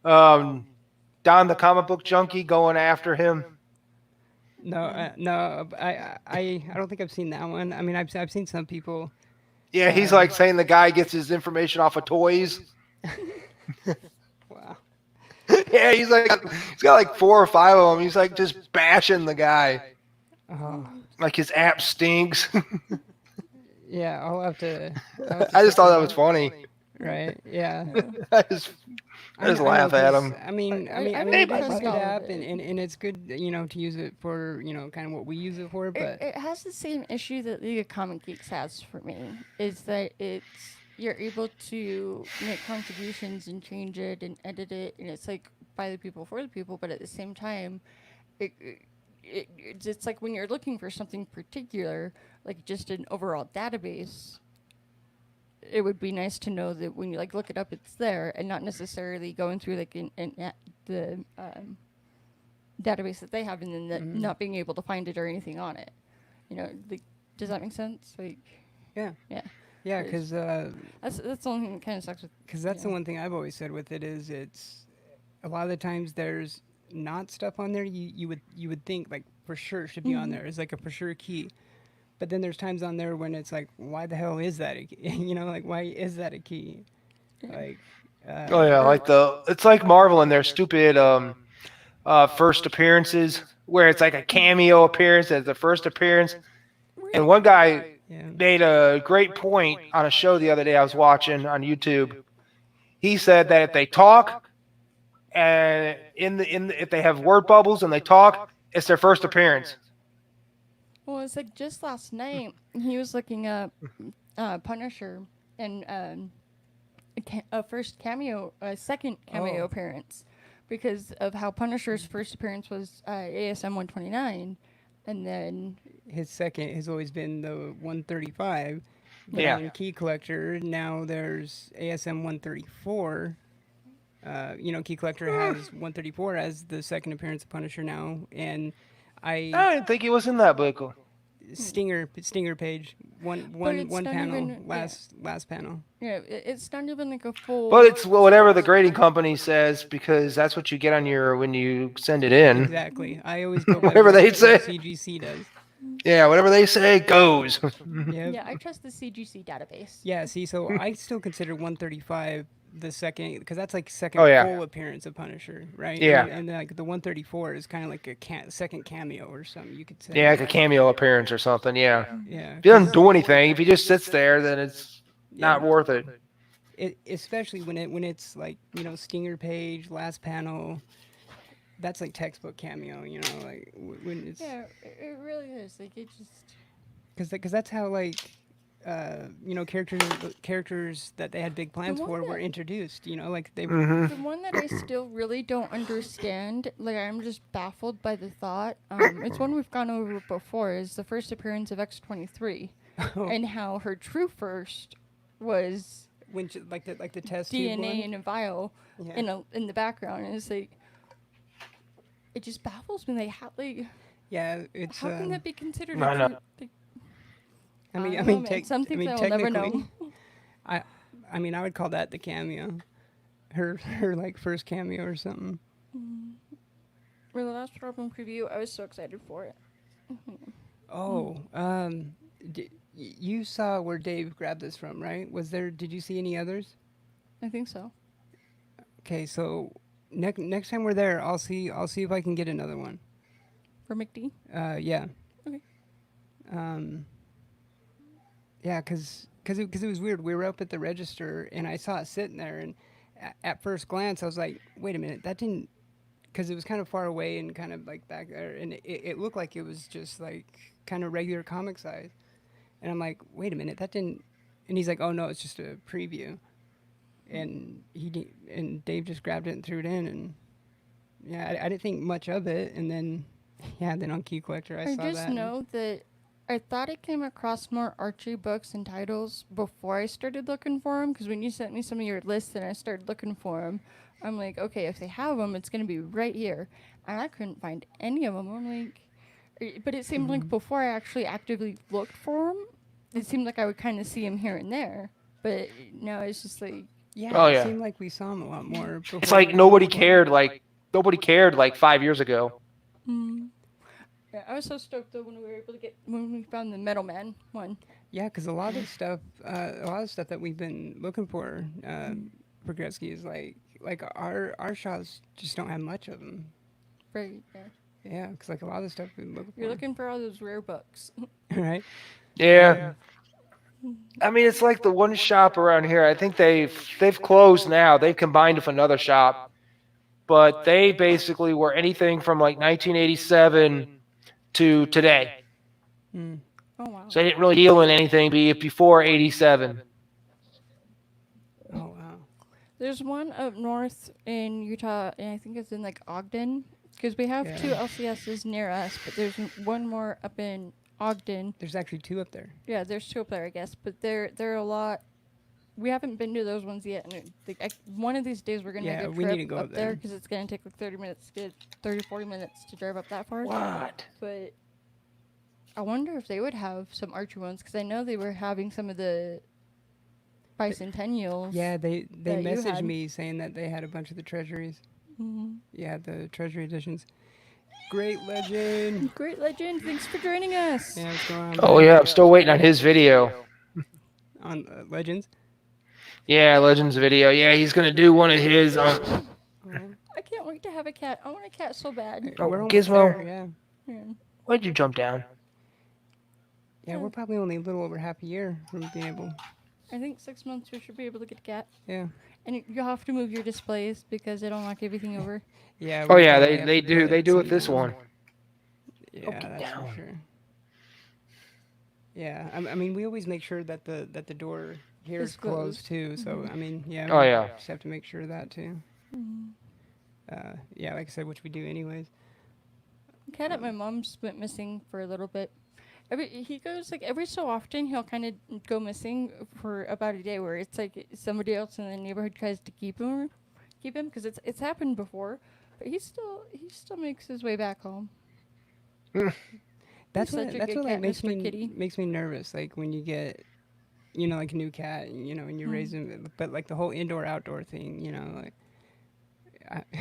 Don the comic book junkie going after him. No, no, I don't think I've seen that one. I mean, I've seen some people. Yeah, he's like saying the guy gets his information off of toys. Wow. Yeah, he's got like 4 or 5 of them. He's like just bashing the guy. Oh, Like his app stinks. yeah, I'll have to I just check thought it that was out. funny. Right? Yeah. I just laugh at him. I mean, I it don't is a trust good all of app, it. and it's good, to use it for, kind of what we use it for. But It has the same issue that League of Comic Geeks has for me, is that you're able to make contributions and change it and edit it, and it's like by the people for the people, but at the same time, it's like when you're looking for something particular, like just an overall database, it would be nice to know that when you like look it up, it's there, and not necessarily going through like the database that they have, and then not being able to find it or anything on it. Does that make sense? Like, yeah, yeah, yeah, because that's the only thing that kind of sucks with. that's the one thing I've always said with it is it's a lot of the times there's not stuff on there you would think, like for sure should be on there. It's like a for sure key. But then there's times on there when it's like, why the hell is that a key? Like why is that a key? Like, Oh yeah, like it's like Marvel and their stupid first appearances where it's like a cameo appearance as the first appearance. And one guy yeah, made a great point on a show the other day I was watching on YouTube. He said that if they talk and if they have word bubbles and they talk, it's their first appearance. Well, it's like just last night he was looking up Punisher and a second cameo appearance, because of how Punisher's first appearance was ASM 129, and then his second has always been the 135. But Yeah. on Key Collector now there's ASM 134. Key Collector has 134 as the second appearance of Punisher now, and I didn't think he was in that book. Stinger page one it's not panel even- last panel. yeah, it's not even like a full. But it's whatever the grading company says because that's what you get on your when you send it in. Exactly. I always go by Whatever they what say. CGC does. Yeah, whatever they say goes. Yep. Yeah, I trust the CGC database. Yeah. See, so I still consider 135 the second, because that's like second Oh, yeah. full appearance of Punisher, right? Yeah. And then, like the 134 is kind of like a second cameo or something, you could say. Yeah, like a cameo appearance or something. Yeah. Yeah. If he doesn't do anything, if he just sits there, then it's not Yeah. worth it. Especially when it's like, Stinger page, last panel. That's like textbook cameo, like when it's Yeah, it really is. Like it just. because that's how like characters that they had big plans one for were that- introduced. Like they Mm-hmm. The one that I still really don't understand, like I'm just baffled by the thought. It's one we've gone over before. Is the first appearance of X-23, and how her true first was when like the test tube DNA one. in a vial Yeah. in the background, and it's like it just baffles me. Yeah, it's How can that be considered I a know. true? Like, I mean, don't know, man. Some things I'll never know. technically, I mean, I would call that the cameo, her like first cameo or something. For the last album preview, I was so excited for it. Oh, you saw where Dave grabbed this from, right? Did you see any others? I think so. Okay, so next time we're there, I'll see if I can get another one. For McD? Yeah. Okay. Yeah, because it was weird. We were up at the register, and I saw it sitting there, and at first glance, I was like, wait a minute, that didn't, because it was kind of far away and kind of like back there, and it looked like it was just like kind of regular comic size. And I'm like, wait a minute, that didn't, and he's like, oh no, it's just a preview. And and Dave just grabbed it and threw it in, and yeah, I didn't think much of it, and then then on Key Collector I saw I just that. know that I thought I came across more Archie books and titles before I started looking for them, because when you sent me some of your lists and I started looking for them, I'm like, okay, if they have them, it's going to be right here. And I couldn't find any of them. I'm like, but it seemed like before I actually actively looked for them, it seemed like I would kind of see them here and there. But now it's just like, Yeah, Oh, it yeah. seemed like we saw him a lot more. It's before like we- nobody cared like 5 years ago. yeah, I was so stoked though when we were able to when we found the Metal Man one. Yeah, because a lot of stuff that we've been looking for Gretzky is like our shots just don't have much of them. Right there. Yeah, because like a lot of the stuff we've been looking You're for. looking for all those rare books. Right? Yeah. I mean, it's like the one shop around here. I think they've closed now. They've combined with another shop, but they basically were anything from like 1987 to today. Mm. Oh wow. So they didn't really deal in anything before 87. Oh wow. There's one up north in Utah, and I think it's in like Ogden, because we have two LCSs near us, but there's one more up in Ogden. There's actually two up there. Yeah, there's two up there, I guess, but they're a lot. We haven't been to those ones yet, and one of these days we're gonna Yeah, make a we trip need to go up up there there. because it's gonna take like 30 minutes to get 40 minutes to drive up that far. What? But I wonder if they would have some Archer ones, because I know they were having some of the bicentennials. Yeah, they that you messaged had. me saying that they had a bunch of the treasuries. Mhm. Yeah, the treasury editions. Great Legend. Great Legend, thanks for joining us. Yeah, what's going on? Oh buddy? yeah, I'm still waiting on his video. On Legends. Yeah, Legends video. Yeah, he's gonna do one of his. Oh, I can't wait to have a cat. I want a cat so bad. Oh, we're almost Gizmo. there. Yeah. Yeah. Why'd you jump down? Yeah, we're probably only a little over half a year from being able. I think 6 months we should be able to get a cat. Yeah. And you have to move your displays because it'll knock everything over. Yeah. Oh we yeah, probably they have they to do put they do it some this down. one. Yeah, get that's down. for sure. Yeah, I mean, we always make sure that the door here Is is closed too. So I mean, yeah. Oh, we yeah. Just have to make sure of that too. Yeah, like I said, which we do anyways. Cat at my mom's went missing for a little bit. He goes like every so often he'll kind of go missing for about a day where it's like somebody else in the neighborhood tries to keep him because it's happened before, but he still makes his way back home. That's such what a that's good what like cat, makes Mr. me Kitty. makes me nervous. Like when you get, like a new cat, and and you raise him, but like the whole indoor outdoor thing, like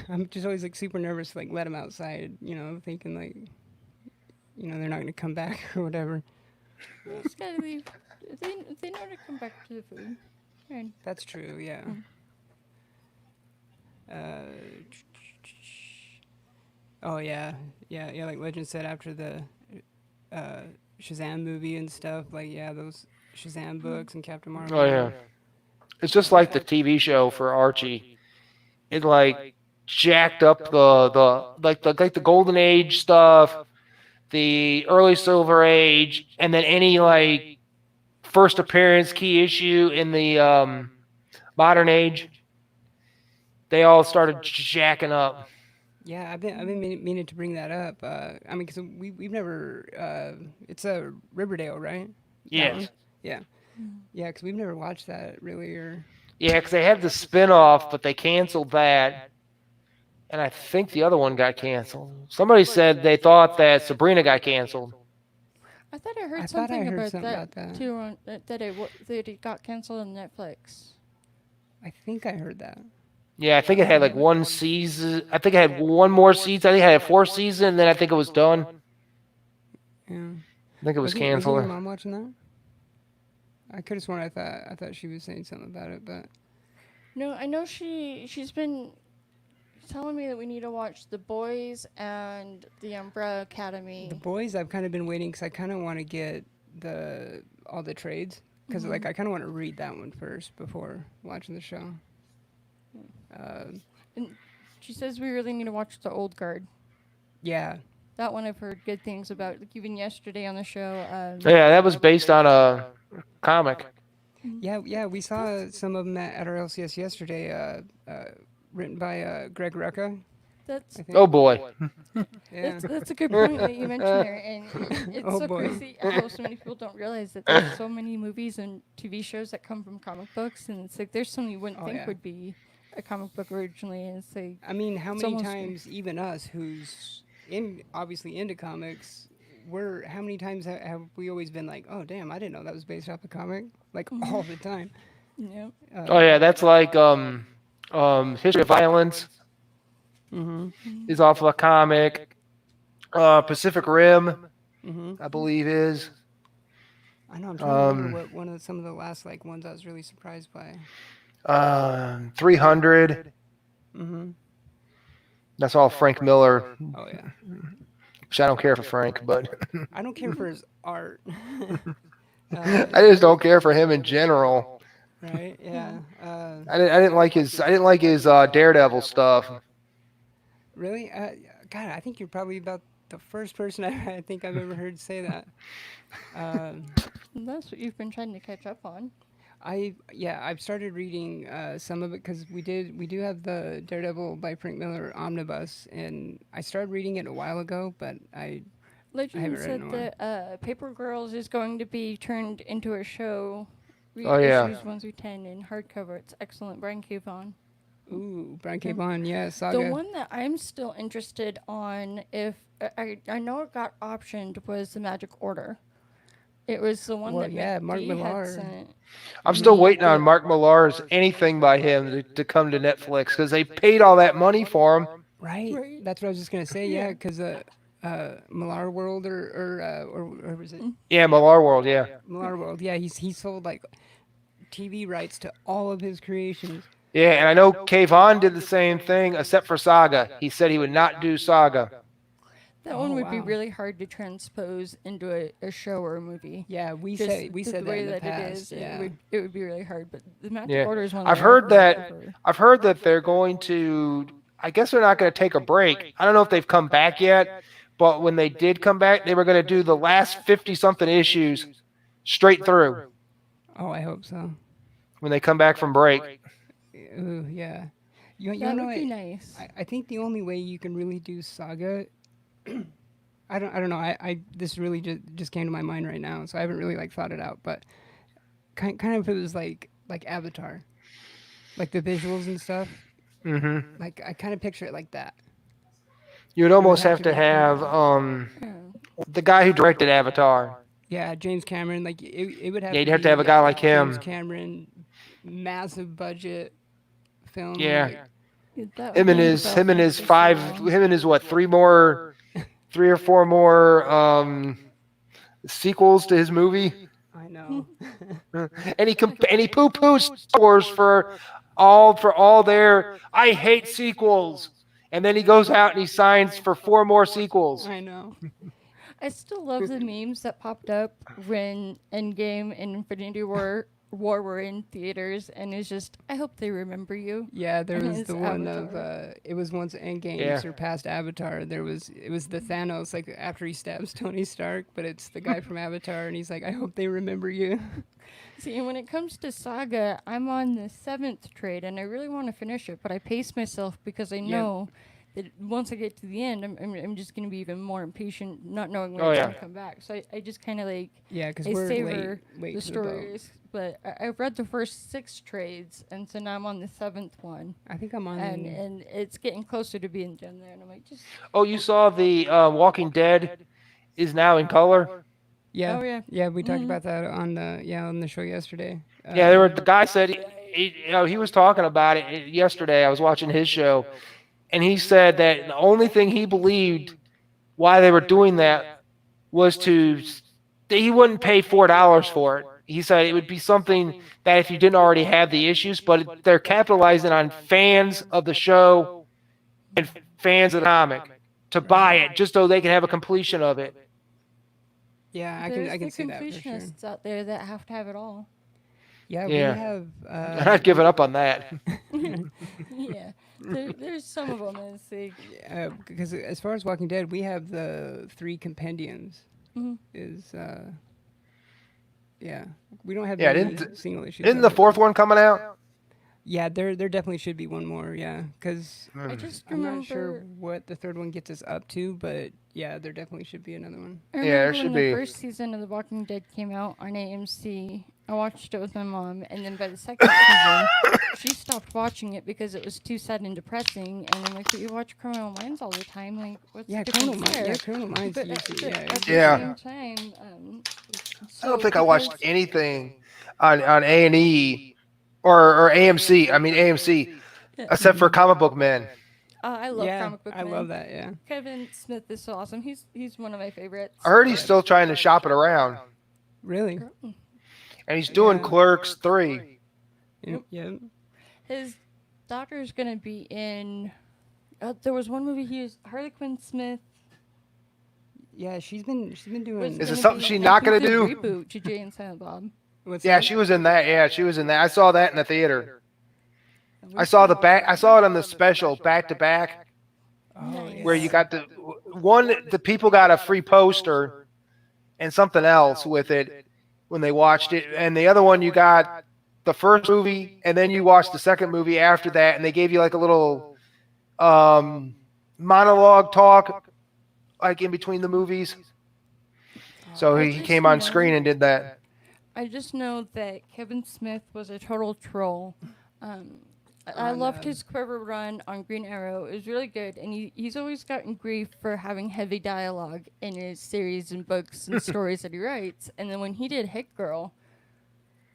I'm just always like super nervous to like let him outside, thinking like, they're not gonna come back or whatever. You just gotta leave. They know to come back to the food. And That's true. Yeah. Oh yeah, yeah. Like Legend said, after the Shazam movie and stuff, like those Shazam books and Captain Marvel. Oh yeah. It's just like the TV show for Archie. It like jacked up the golden age stuff, the early silver age, and then any like first appearance key issue in the modern age. They all started jacking up. Yeah, I've been meaning to bring that up. I mean, because we've never. It's a Riverdale, right? That Yes. one? Yeah. Yeah, because we've never watched that really, or. Yeah, because they had the spin-off, but they canceled that. And I think the other one got canceled. Somebody said they thought that Sabrina got canceled. I thought I heard I thought I something heard about something that, about that. too. That it got canceled on Netflix. I think I heard that. Yeah, I think it had like one season. I think it had one more season. I think it had 4 seasons, and then I think it was done. Yeah. I think it was Wasn't your canceled. mom watching that? I could have sworn I thought she was saying something about it, but. No, I know she's been telling me that we need to watch The Boys and The Umbrella Academy. The Boys, I've kind of been waiting because I kind of want to get all the trades because like I kind of want to read that one first before watching the show. And she says we really need to watch The Old Guard. Yeah, That one I've heard good things about. Like even yesterday on the show. Yeah, that was based on a comic. yeah. We saw some of them at our LCS yesterday. Written by Greg Rucka. That's I think. Oh boy. Yeah. that's a good point that you mentioned there, and it's Oh, so boy. crazy how so many people don't realize that there's so many movies and TV shows that come from comic books, and it's like there's some you wouldn't Oh, think yeah. would be a comic book originally, and it's like I mean, how It's many almost- times, even us, who's obviously into comics, how many times have we always been like, oh damn, I didn't know that was based off a comic, like all the time. yeah. Oh yeah, that's like History of Violence is off of a comic. Pacific Rim, I believe is. I know. I'm trying to remember what some of the last like ones I was really surprised by. 300. That's all Frank Miller. Oh yeah. Which I don't care for Frank, but I don't care for his art. I just don't care for him in general. Right? Yeah. I didn't like his Daredevil stuff. Really? God, I think you're probably about the first person I think I've ever heard say that. That's what you've been trying to catch up on. I've started reading some of it because we do have the Daredevil by Frank Miller omnibus, and I started reading it a while ago, but I Legend haven't read it in said a while. that Paper Girls is going to be turned into a show. Read Oh, yeah. Issues 1 through 10 in hardcover. It's excellent. Brian K. Vaughan. Ooh, Brian K. Vaughan, yeah, Saga. The one that I'm still interested on, if I know it got optioned, was the Magic Order. It was the one Well, that yeah, Mark Dee had Millar. sent. I'm still waiting on Mark Millar's anything by him to come to Netflix because they paid all that money for him. Right. Right. That's what I was just gonna say. Yeah, because Millar World or was it Yeah, Millar World. Yeah. Millar World? Yeah, he sold like TV rights to all of his creations. Yeah, and I know Kayvon did the same thing, except for Saga. He said he would not do Saga. That Oh, one would be wow. really hard to transpose into a show or a movie. Yeah, we Just said the that way in the that past. it is, Yeah. it would be really hard. But the Magic Yeah. Order is one. I've that heard that. prefer. I've heard that they're going to. I guess they're not going to take a break. I don't know if they've come back yet, but when they did come back, they were going to do the last 50-something issues straight through Oh, I hope so. when they come back from break. Ooh, yeah. You That know would be what? nice. I think the only way you can really do Saga. I don't know. I this really just came to my mind right now, so I haven't really like thought it out. But kind of it was like Avatar, like the visuals and stuff. Mm-hmm. Like I kind of picture it like that. You would It would almost have have to to be have Yeah. the guy who directed Avatar. Yeah, James Cameron. Like it would have Yeah, to you'd have be to have a guy like James him. Cameron, massive budget film. Yeah. Like, That would be Him and his so five, long. him and his what, three or four more sequels to his movie. I know. And he poo-poos Star Wars for all their I hate sequels. And then he goes out and he signs for 4 more sequels. I know. I still love the memes that popped up when Endgame and Infinity War were in theaters, and it's just, I hope they remember you. Yeah, there And was it's the one Avatar. of it was once Endgame Yeah. surpassed Avatar. It was the Thanos like after he stabs Tony Stark, but it's the guy from Avatar, and he's like, I hope they remember you. See, and when it comes to Saga, I'm on the 7th trade, and I really want to finish it, but I pace myself because I know that once I get to the end, I'm just going to be even more impatient, not knowing when Oh, it's yeah. going to come back. So I just kind of like, Yeah, because I we're savor late the to the boat. stories. But I've read the first 6 trades, and so now I'm on the 7th one. I think I'm on. And it's getting closer to being done there, and I'm like, just Oh, you saw the Walking Dead is now in color? Yeah, oh, yeah. yeah. We talked about that on the show yesterday. Yeah, the guy said he was talking about it yesterday. I was watching his show, and he said that the only thing he believed why they were doing that was that he wouldn't pay $4 for it. He said it would be something that if you didn't already have the issues, but they're capitalizing on fans of the show and fans of the comic to buy it just so they can have a completion of it. Yeah, I There's can the see that for sure. completionists out there that have to have it all. Yeah, Yeah. we have. I'm not giving up on that. Yeah, there's some of them. It's like, Because as far as Walking Dead, we have the 3 compendiums. Mhm. Is yeah, we don't have Yeah, any didn't- single issues. Isn't of the it. 4th one coming out? Yeah, there definitely should be one more. Yeah, because I just I'm remember. not sure what the 3rd one gets us up to, but yeah, there definitely should be another one. I Yeah, remember there when should the be. first season of The Walking Dead came out on AMC. I watched it with my mom, and then by the second season, she stopped watching it because it was too sad and depressing. And I'm like, but you watch Criminal Minds all the time, like, what's Yeah, the Criminal difference Minds. there? Yeah, Criminal Minds. But used to- at yeah, the Yeah. same time, I don't think I watched anything on A&E or AMC. I mean AMC, except for Comic Book Men. I love yeah, comic book I men. love that. Yeah. Kevin Smith is so awesome. He's one of my favorites. I heard he's still trying to shop it around, Really. and he's doing Yeah. Clerks 3. Yep. Yeah. His daughter's gonna be in. There was one movie he was Harley Quinn Smith. Yeah, she's been doing. Was Is it gonna something be she's in not gonna the do? Reboot to Jay and Silent Bob. What's Yeah, that? she was in that. Yeah, she was in that. I saw that in the theater. I saw it on the special back to back, Oh, yeah. where you got the people got a free poster and something else with it when they watched it, and the other one you got the first movie and then you watched the second movie after that, and they gave you like a little monologue talk like in between the movies. So I he just came on know- screen and did that. I just know that Kevin Smith was a total troll. I On, loved his Quiver run on Green Arrow. It was really good, and he's always gotten grief for having heavy dialogue in his series and books and stories that he writes. And then when he did Hit Girl,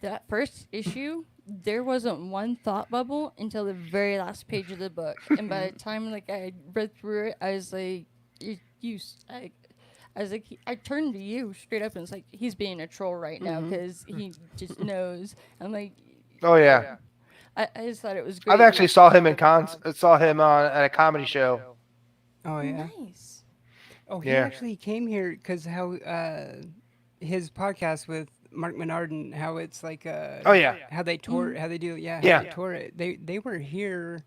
that first issue, there wasn't one thought bubble until the very last page of the book, and by the time like I read through it, I was like, I was like, I turned to you straight up and was like, he's being a troll right now because he just knows. I'm like, Oh yeah. I just thought it was great. I've actually saw him on at a comedy show. Oh yeah. Nice. Oh, he Yeah. actually came here because how his podcast with Mark Menard and how it's like Oh yeah. how they tour how they do how Yeah. they tour it. They were here,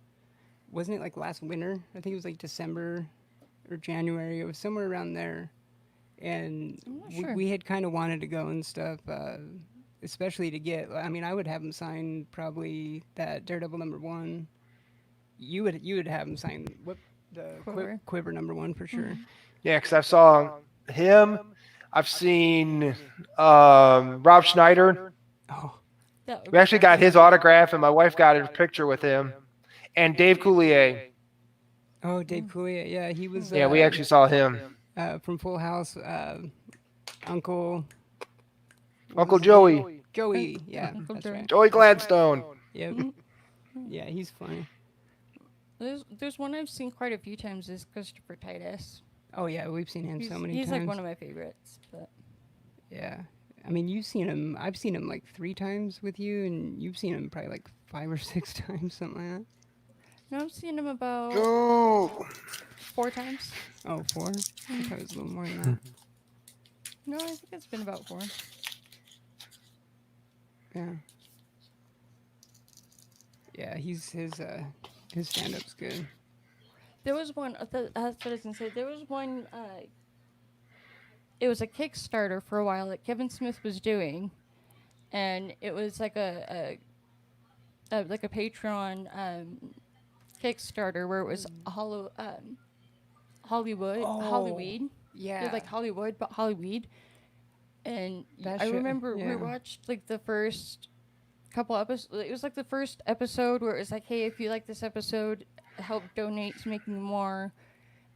wasn't it like last winter? I think it was like December or January. It was somewhere around there, and I'm not sure. we had kind of wanted to go and stuff. Especially to get, I mean, I would have him sign probably that Daredevil #1. You would have him sign the Quiver #1 for sure. Yeah, because I saw him. I've seen Rob Schneider. Oh, That would We be actually got his autograph, and my wife got a picture with him. And Dave Coulier. oh, Dave Coulier, yeah, he was. Yeah, we actually saw him. From Full House, Uncle Uncle Joey. Joey, yeah, Uncle that's Joey. right. Joey Gladstone. Yep. Yeah, he's funny. There's one I've seen quite a few times is Christopher Titus. Oh yeah, we've seen him so many He's times. like one of my favorites. But Yeah, I mean, you've seen him. I've seen him like 3 times with you, and you've seen him probably like 5 or 6 times, something like that. no, I've seen him about Oh. 4 times. Oh, 4? I thought it was a little more than that. No, I think it's been about 4. Yeah. Yeah, his stand-up's good. There was one. That's what I was gonna say. There was one. It was a Kickstarter for a while that Kevin Smith was doing, and it was like a Patreon Kickstarter where it was Hollywood. Yeah. It was like Hollywood, but Hollyweed. And That I show- remember we yeah. watched like the first couple episodes. It was like the first episode where it was like, hey, if you like this episode, help donate to making more.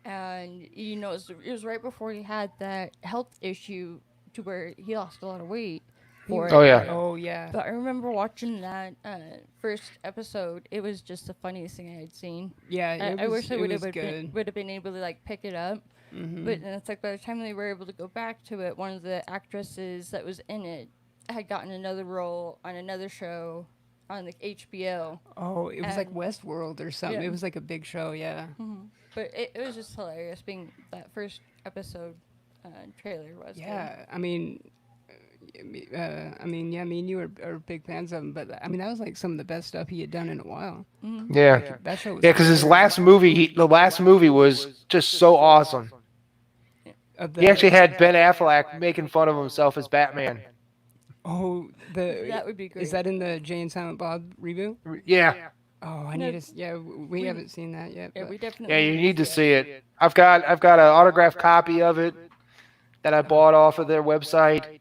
And you know, it was right before he had that health issue to where he lost a lot of weight for it. Oh, yeah. Oh yeah. But I remember watching that first episode. It was just the funniest thing I had seen. Yeah, I wish I would have good. been able to like pick it up. Mhm. But then it's like by the time they were able to go back to it, one of the actresses that was in it had gotten another role on another show on the HBO. Oh, it was like and- Westworld or something. Yeah. It was like a big show, yeah. But it was just hilarious being that first episode trailer was. Yeah, I mean, yeah, me and you are big fans of him, but I mean, that was like some of the best stuff he had done in a while. Yeah. That show was Yeah, because his last movie, the last movie was just so awesome. He actually had Ben Affleck making fun of himself as Batman. Oh, That would be great. Is that in the Jay and Silent Bob reboot? Yeah. Oh, I No, need to. Yeah, we haven't seen that yet. Yeah, but- we definitely. Yeah, you need to see it. I've got an autographed copy of it that I bought off of their website.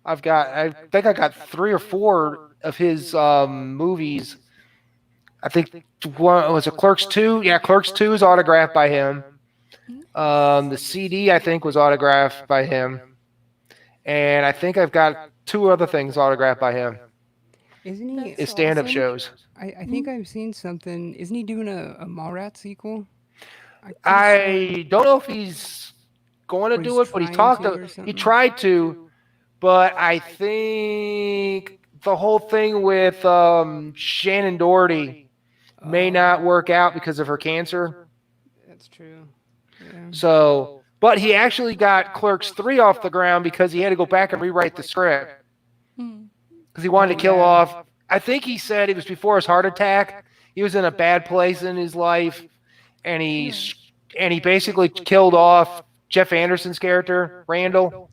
I think I got 3 or 4 of his movies. I think one was a Clerks 2. Yeah, Clerks 2 is autographed by him. The CD I think was autographed by him, and I think I've got 2 other things autographed by him. Isn't he? That's His stand-up awesome. shows. I think I've seen something. Isn't he doing a Mallrats sequel? think so. I don't know if he's going to Or do he's it, but he trying talked to or to. He something. tried to, but I think the whole thing with Shannon Doherty may not work out because of her cancer. That's true. Yeah. So, but he actually got Clerks 3 off the ground because he had to go back and rewrite the script because he wanted to kill off. I think he said it was before his heart attack. He was in a bad place in his life, and he basically killed off Jeff Anderson's character, Randall.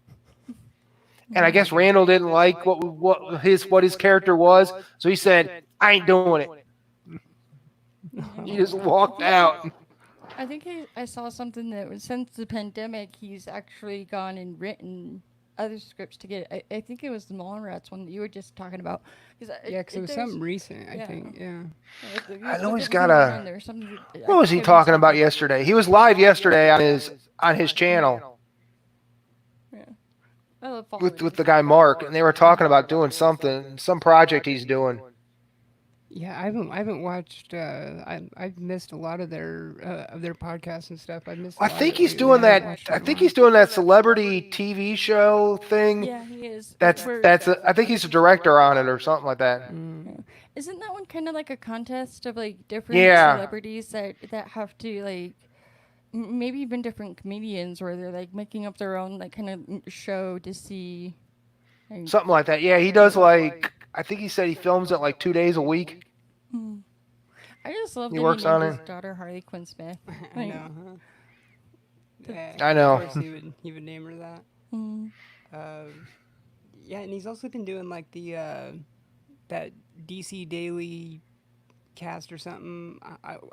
And I guess Randall didn't like what his character was, so he said, "I ain't doing it." He just walked out. I think I saw something that was since the pandemic, he's actually gone and written other scripts to get it. I think it was the Mallrats one that you were just talking about. Yeah, because it was something recent, I yeah. think. Yeah. I know he's got a. What was he talking about yesterday? He was live yesterday on his channel. I follow with the guy Mark, and they were talking about doing something, some project he's doing. Yeah, I haven't watched. I've missed a lot of their podcasts and stuff. I've missed a I lot of think it he's lately. I doing haven't that. watched I it in a think while. he's doing that celebrity TV show thing. Yeah, he is. I think he's a director on it or something like that. Yeah. Isn't that one kind of like a contest of like different Yeah. celebrities that have to like maybe even different comedians where they're like making up their own like kind of show to see. Like, Something like that. Yeah, he does like. I think he said he films it like 2 days a week. hmm. I just love He that he works named on his it. daughter Harley Quinn Smith. I Like, know. Huh? Yeah, I know. Of course, he would name her that. mm, Yeah, and he's also been doing like the that DC Daily cast or something.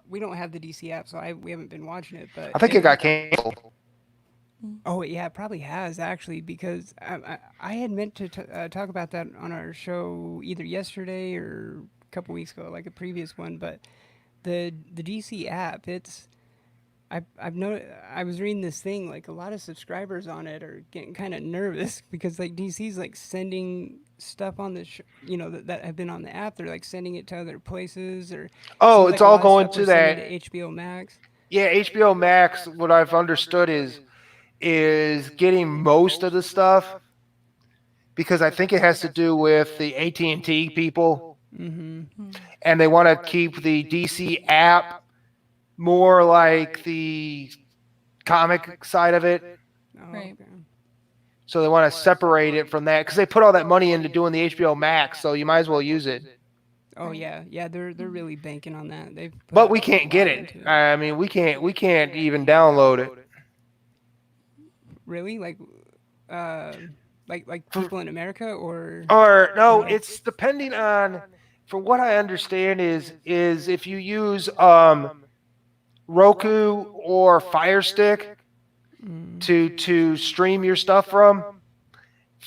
We don't have the DC app, so we haven't been watching it. But I think it got canceled. oh yeah, it probably has actually because I had meant to talk about that on our show either yesterday or a couple weeks ago, like a previous one. But the DC app, I've noticed. I was reading this thing like a lot of subscribers on it are getting kind of nervous because like DC's like sending stuff on the that have been on the app. They're like sending it to other places or Oh, seems it's like a all lot of going stuff to they're that. sending to HBO Max. Yeah, HBO Max. What I've understood is getting most of the stuff because I think it has to do with the AT&T people, Mm-hmm. and they want to keep the DC app more like the comic side of it. Oh, Right. okay. So they want to separate it from that because they put all that money into doing the HBO Max, so you might as well use it. Oh Right. yeah, they're really banking on that. They've put But we a can't lot get it. into it. I mean, we can't even download it. Really, uh, like people in America or Or no, no? it's depending on. From what I understand, is if you use Roku or Fire Stick to stream your stuff from,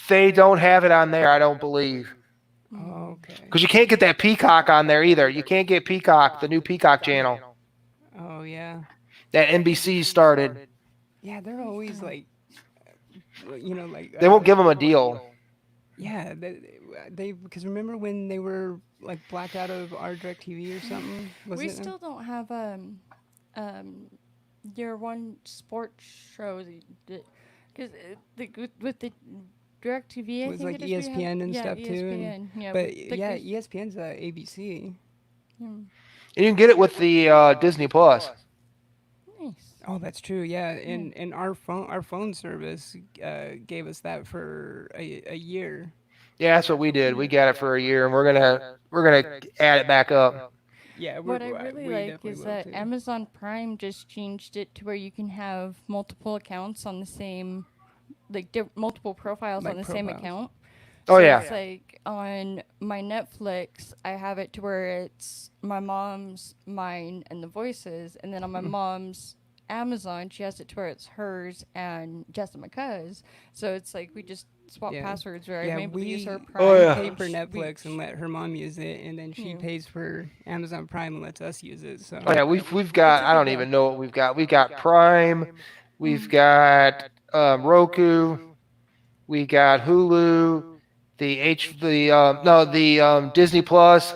they don't have it on there. I don't believe Oh, okay. because you can't get that Peacock on there either. You can't get Peacock, the new Peacock channel Oh yeah, that NBC started. yeah. They're always like, like They won't give them a deal. yeah, they because remember when they were like blacked out of our DirecTV or something? Was We it them? still don't have your one sports show because with the DirecTV, I Was think like it is, we have- ESPN and yeah, stuff too. ESPN, yeah, But like yeah, there's- ESPN's ABC. And you can get it with the Disney Plus. Nice. Oh, that's true. Yeah, and our phone service gave us that for a year. Yeah, that's what we did. We got it for a year, and we're gonna add it back up. Yeah, What I really we like definitely is will, that too. Amazon Prime just changed it to where you can have multiple accounts on the same, like multiple profiles Like on the same profiles. account. Oh, So yeah. It's like on my Netflix, I have it to where it's my mom's, mine, and the voices, and then on my mom's Amazon, she has it to where it's hers and Jessica's. So it's like we just swap Yeah. passwords, where Yeah, I'm able to use her we Prime. Oh, yeah. pay for and Netflix and let her mom use it, and then she Yeah. pays for Amazon Prime and lets us use it. So Oh yeah, we've got. I don't even know what we've got. We've got Prime. We've got Roku. We got Hulu. The Disney Plus.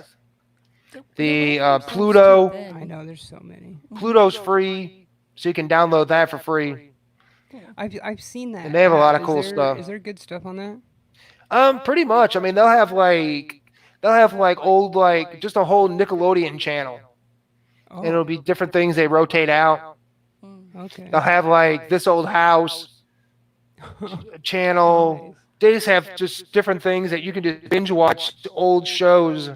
The Pluto. I know there's so many. Pluto's free, so you can download that for free. I've seen that. And they have a lot of Is cool there- stuff. Is there good stuff on that? Pretty much. I mean, they'll have like old like just a whole Nickelodeon channel, Oh, and it'll be different things they rotate out. okay. They'll have like This Old House channel. Nice. They just have just different things that you can just binge watch old shows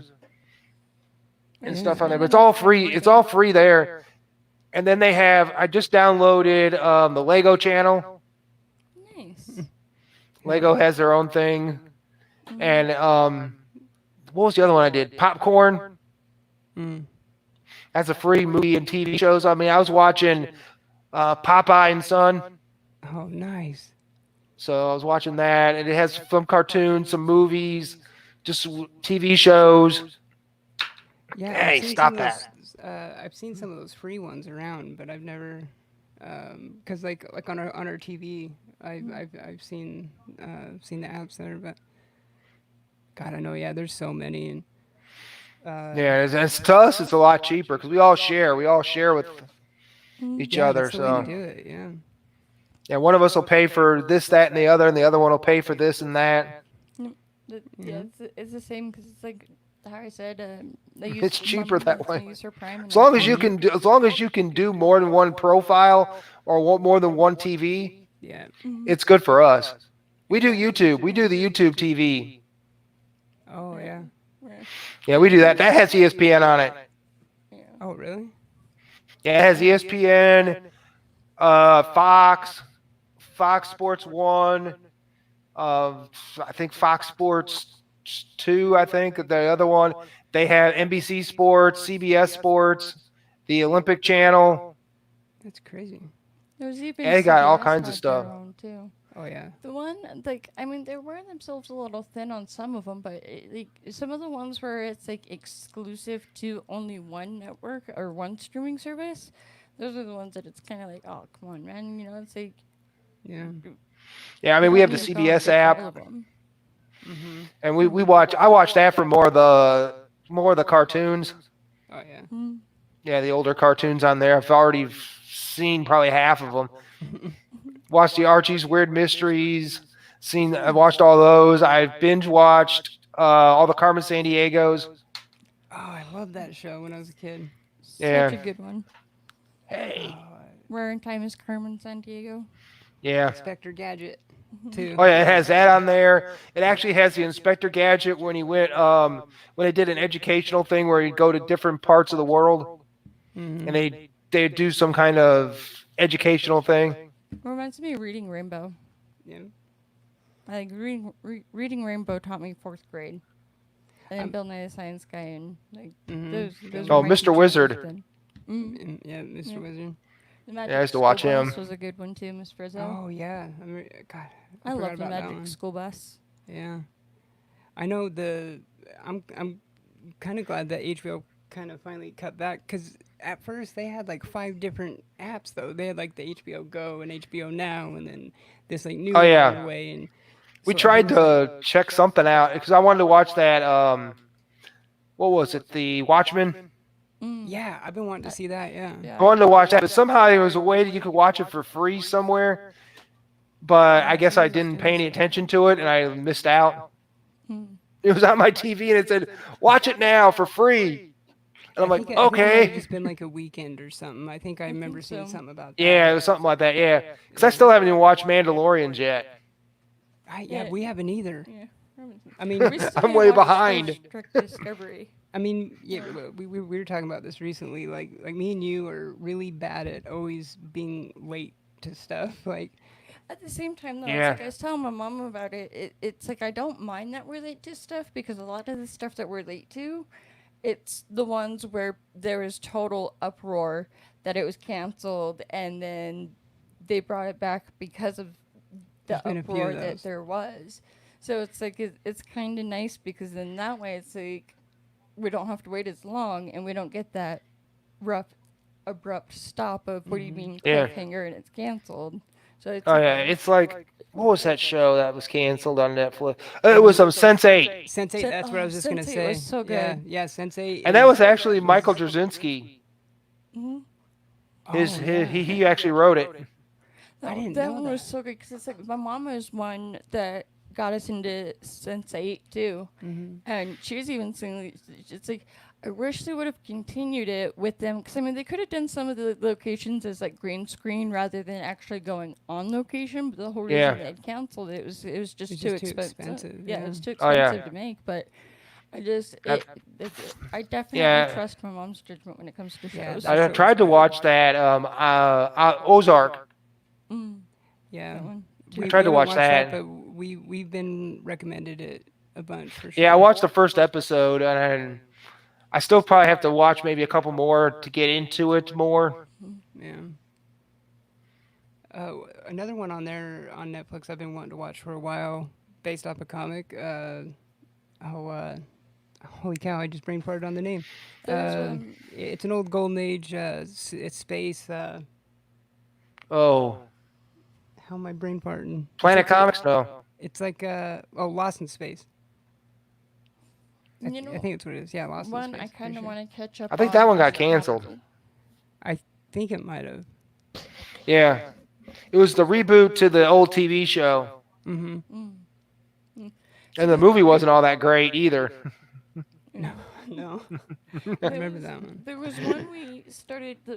and stuff on there. But it's all free. It's all free there. And then they have. I just downloaded the Lego channel. Nice. Lego has their own thing. And what was the other one I did? Popcorn. Mm. That's a free movie and TV shows. I mean, I was watching Popeye and Son. Oh, nice. So I was watching that, and it has some cartoons, some movies, just TV shows. Yeah. Hey, I've seen stop some of those, I've seen some of those free ones around, but I've never, cause like on our TV, I've seen the apps there, but God, I know. Yeah, there's so many, and Yeah, it's to us. It's a lot cheaper because we all share. We all share with each yeah, other. that's the way to So do it. Yeah. yeah, one of us will pay for this, that, and the other one will pay for this and that. Yeah, it's the same because it's like how I said. They use It's my cheaper mom that lets way. me use her Prime, and As I long as can. you can do, as long as you can do more than one profile or more than one TV, Yeah. it's good for us. We do YouTube. We do the YouTube TV. Oh yeah. Yeah. Yeah, we do that. That has ESPN on it. Yeah. Oh really? Yeah, it has ESPN, Fox, Fox Sports One, I think Fox Sports Two. I think the other one. They have NBC Sports, CBS Sports, the Olympic Channel. That's crazy. There's even Yeah, they got all CBS kinds of had their stuff. own too. Oh yeah. The one, like, I mean, they're wearing themselves a little thin on some of them, but like some of the ones where it's like exclusive to only one network or one streaming service, those are the ones that it's kind of like, oh, come on, man, you know, it's like. Yeah. Yeah, I mean, you we have don't the need to go and CBS pay for all app, of 'em. and we watch. I watch that for more of the cartoons. Oh yeah. Yeah, the older cartoons on there. I've already seen probably half of them. Watched the Archie's Weird Mysteries. I watched all those. I binge watched all the Carmen San Diego's. Oh, I loved that show when I was a kid. Yeah. Such a good one. Hey. Where in Time is Carmen San Diego? Yeah. Inspector Gadget, too. Oh yeah, it has that on there. It actually has the Inspector Gadget when he went when they did an educational thing where he'd go to different parts of the world and they'd do some kind of educational thing. Reminds me of Reading Rainbow. Yeah. Like Reading Rainbow taught me 4th grade. And then Bill Nye the Science Guy and like those Oh, were my Mr. teachers Wizard. then. Yeah, Mr. Wizard. The Magic Yeah, I used to School watch Bus him. was a good one too, Miss Frizzle. Oh yeah. God, I forgot love the about that Magic one. School Bus. Yeah. I know I'm kind of glad that HBO kind of finally cut back because at first they had like 5 different apps though. They had like the HBO Go and HBO Now, and then this like new Oh, yeah. one away. And We so tried everyone's to check something out because I wanted to watch that. What was it? The Watchmen. yeah, I've been wanting to see that. Yeah. I wanted to watch that, but somehow there was a way that you could watch it for free somewhere. But I guess I didn't pay any attention to it, and I missed out. It was on my TV, and it said, "Watch it now for free." And I'm like, I think it might have "Okay." just been like a weekend or something. I think I remember think seeing so. something about that. Yeah, it was something like that. Yeah, because I still haven't even watched Mandalorians yet. Yeah, we haven't either. Yeah. I mean, I'm way behind. Trek Discovery. I mean, yeah, we were talking about this recently. Like me and you are really bad at always being late to stuff. Like, At the same time, though, Yeah. it's like I was telling my mom about it. It's like I don't mind that we're late to stuff because a lot of the stuff that we're late to, it's the ones where there is total uproar that it was canceled and then they brought it back because of the There's been a few uproar of that those. there was. So it's like it's kind of nice because then that way it's like we don't have to wait as long and we don't get that rough, abrupt stop of what do you mean Yeah. cliffhanger and it's canceled. So it's Oh yeah, it's like what was that show that was canceled on Netflix? It was Sense8, Sense8. That's what I was just gonna Sense8 say. was so Yeah, good. yeah, Sense8. and that was actually Michael Jasinski. He actually wrote it. I didn't that know one that. was so good because it's like my mom is one that got us into Sense8 too, and she was even saying it's like I wish they would have continued it with them because I mean they could have done some of the locations as like green screen rather than actually going on location. But the whole reason Yeah. they had canceled it was just It's too just too expensive. expensive, Yeah, yeah. it was too Oh, yeah. expensive to make, but. I just, I definitely Yeah. trust my mom's judgment when it comes to Yeah, shows. that's I tried to watch that Ozark. Yeah. That one. We tried to haven't watch watched that. but we've been recommended it a bunch for sure. Yeah, I watched the first episode, and I still probably have to watch maybe a couple more to get into it more. Yeah. Another one on there on Netflix I've been wanting to watch for a while, based off a comic. Holy cow! I just brain farted on the name. It's an old golden age. It's space. Oh, how am I brain farting? Planet Comics? No. It's like Lost in Space. I think it's what it is. Yeah, Lost in one Space. I kind of want to catch up. I think on that one got is canceled. Gravity. I think it might have. Yeah. It was the reboot to the old TV show. Mm-hmm. And the movie wasn't all that great either. No. I remember that one. There was one we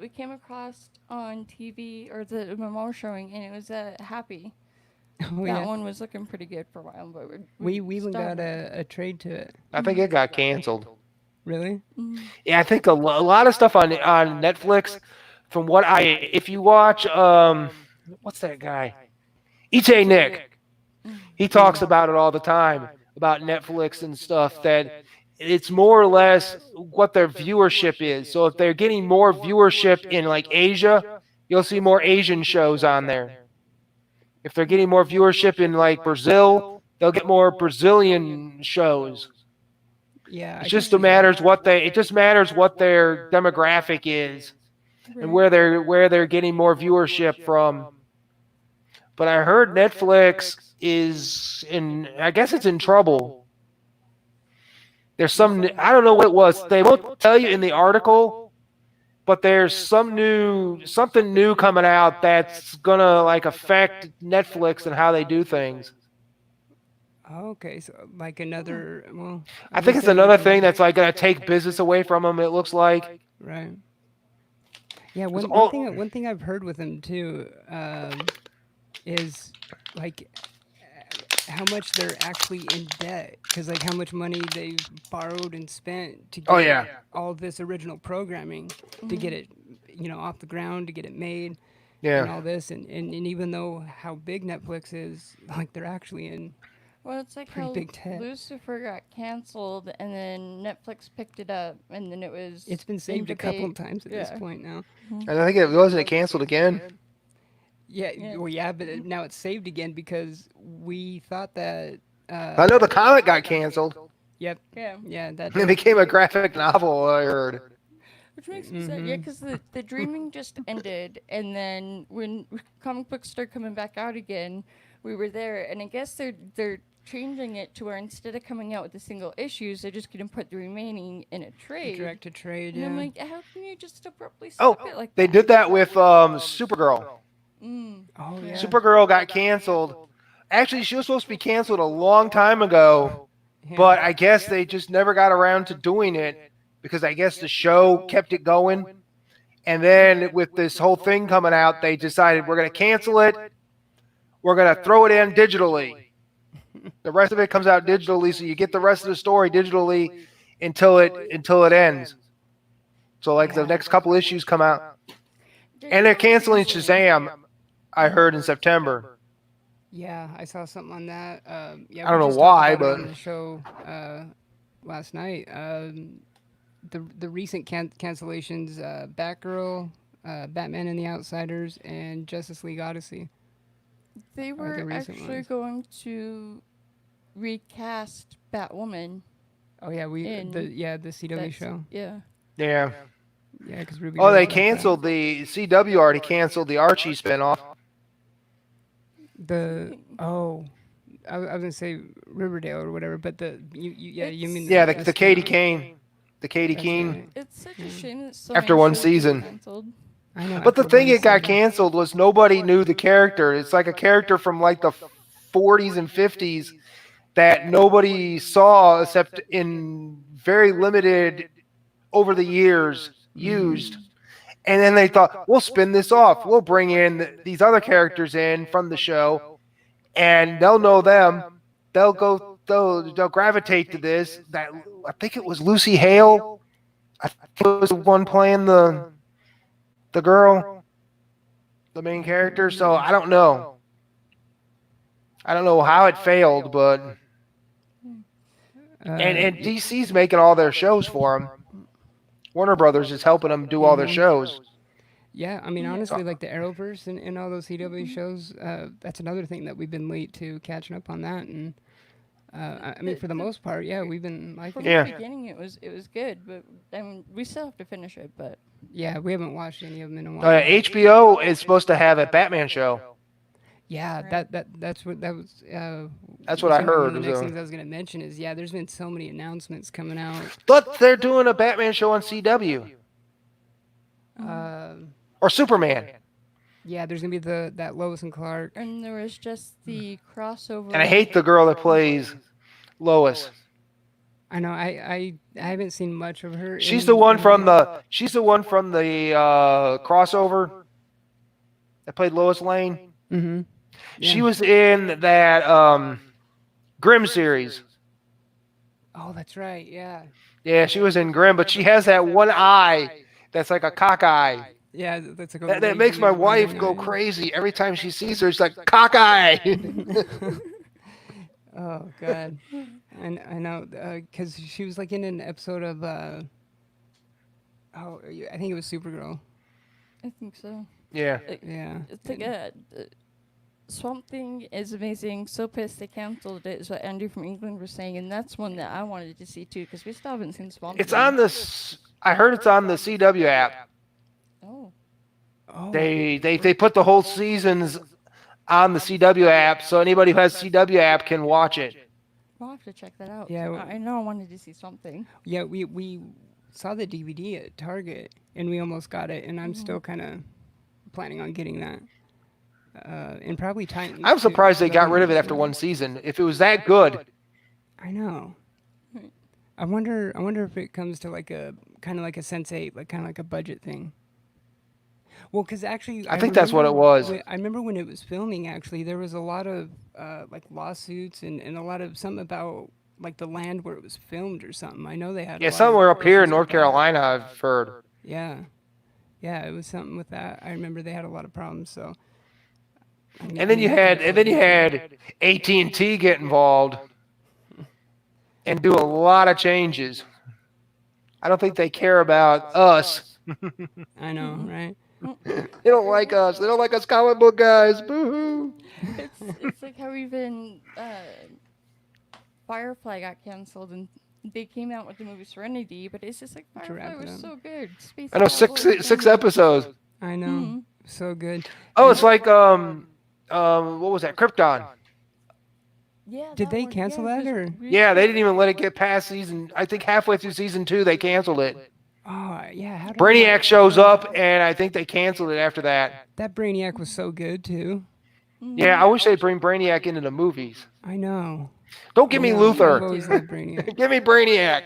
came across on TV, or the my mom was showing, and it was Happy. Oh, That yeah. one was looking pretty good for a while, but We even got a trade to it. I think it got canceled. Really? Yeah, I think a lot of stuff on Netflix. From what if you watch, what's that guy? E.J. Nick. He talks about it all the time, about Netflix and stuff, that it's more or less what their viewership is. So if they're getting more viewership in like Asia, you'll see more Asian shows on there. If they're getting more viewership in like Brazil, they'll get more Brazilian shows. Yeah. It just matters what their demographic is and where they're getting more viewership from. But I heard Netflix I guess it's in trouble. There's I don't know what it was. They won't tell you in the article, but there's something new coming out that's gonna like affect Netflix and how they do things. Okay, so like another. Well, I think it's another thing that's like gonna take business away from them. It looks like. Right. Yeah. One thing I've heard with them too is like how much they're actually in debt, because like how much money they've borrowed and spent to get all this original programming to get it off the ground, to get it made, and all this, and even though how big Netflix is, like they're actually in it's like pretty how big debt. Lucifer got canceled and then Netflix picked it up, and then it's been saved a couple of times at this point now. And I think it wasn't canceled again. Yeah, well, yeah, but now it's saved again because we thought that. I know the comic got canceled. Yep. Yeah. That It became a graphic novel, I heard. Which makes me sad, yeah, because the dreaming just ended, and then when comic books start coming back out again, we were there, and I guess they're changing it to where instead of coming out with the single issues, they're just going to put the remaining in a trade. direct to trade. And Yeah. I'm like, how can you just abruptly stop it like that? They did that with Supergirl. Oh yeah. Supergirl got canceled. Actually, she was supposed to be canceled a long time ago, but I guess they just never got around to doing it because I guess the show kept it going. And then with this whole thing coming out, they decided we're going to cancel it. We're going to throw it in digitally. The rest of it comes out digitally, so you get the rest of the story digitally until it ends. So like the next couple issues come out. And they're canceling Shazam, I heard, in September. Yeah, I saw something on that. Yeah, I don't we know just why, talked about it but on the show last night. The recent cancellations: Batgirl, Batman and the Outsiders, and Justice League Odyssey. They the were recent actually ones. going to recast Batwoman. Oh yeah, the CW show. Yeah. yeah. Yeah, because Ruby. Oh, Rose they liked that. canceled the CW already canceled the Archie spinoff. I was gonna say Riverdale or whatever, but you mean The Katie Kane, That's Keene. right. It's such a shame that so After many one shows get season. canceled. I know. But the after thing one it got season. canceled was nobody knew the character. It's like a character from like the 40s and 50s that nobody saw except in very limited over the years used. And then they thought, we'll spin this off. We'll bring in these other characters in from the show, and they'll know them. They'll gravitate to this. That I think it was Lucy Hale. I think it was the one playing the girl, the main character. So I don't know. I don't know how it failed, but and DC's making all their shows for them. Warner Brothers is helping them do all their shows. Yeah, I mean, honestly, like the Arrowverse and all those CW shows, that's another thing that we've been late to catching up on that. And I mean, for the most part, yeah, we've been liking From it. the beginning, it was good, but I mean, we still have to finish it. But Yeah, we haven't watched any of them in a while. HBO is supposed to have a Batman show. Yeah, Right. that's what that was. That's what Was I one heard. of the next things I was going to mention is there's been so many announcements coming out. But they're doing a Batman show on CW Um, or Superman, yeah, there's going to be that Lois and Clark. And there was just the crossover. and I hate the girl that plays Lois. I know I haven't seen much of her. She's the one from the crossover that played Lois Lane. Mm-hmm. She was in that Grimm series. Oh, that's right. Yeah. Yeah, she was in Grimm, but she has that one eye that's like a cock eye. Yeah, that's like a That makes my wife go crazy every time she sees her. She's like cock eye. Oh God, and I know because she was like in an episode of I think it was Supergirl. I think so. Yeah. Yeah. It's like Swamp Thing is amazing. So pissed they canceled it, is what Andrew from England was saying, and that's one that I wanted to see too because we still haven't seen Swamp It's Thing. on this. I heard it's on the CW app. Oh. Oh. They put the whole seasons on the CW app, so anybody who has CW app can watch it. I'll have to check that out. Yeah, I know I wanted to see something. Yeah, we saw the DVD at Target and we almost got it, and I'm still kind of planning on getting that. And probably Titans. I'm surprised too. they got rid of it after one season. If it was that good, I know. Right. I wonder if it comes to like a kind of like a Sense8, like kind of like a budget thing. Well, because actually, I think that's what it was. I remember when it was filming. Actually, there was a lot of like lawsuits and a lot of something about like the land where it was filmed or something. I know they had. Yeah, a lot somewhere of up here in issues North with that. Carolina, I've heard. Yeah, yeah, it was something with that. I remember they had a lot of problems. So. And then you had AT&T get involved and do a lot of changes. I don't think they care about us. I know, right? They don't like us. They don't like us comic book guys. Boo-hoo. It's like how even Firefly got canceled and they came out with the movie Serenity, but it's just like To wrap Firefly it was up. so good. Space I know travel six and- episodes. I know, so good. Oh, it's like what was that? Krypton. Yeah. Did that they one, cancel yeah, that, 'cause or? we- Yeah, they didn't even let it get past season. I think halfway through season 2, they canceled it. Oh yeah, how did Brainiac shows up, and I think they canceled it after that. that Brainiac was so good too. Yeah, I wish they'd bring Brainiac into the movies. I know. Don't give me I've Luthor. always loved Brainiac. Give me Brainiac.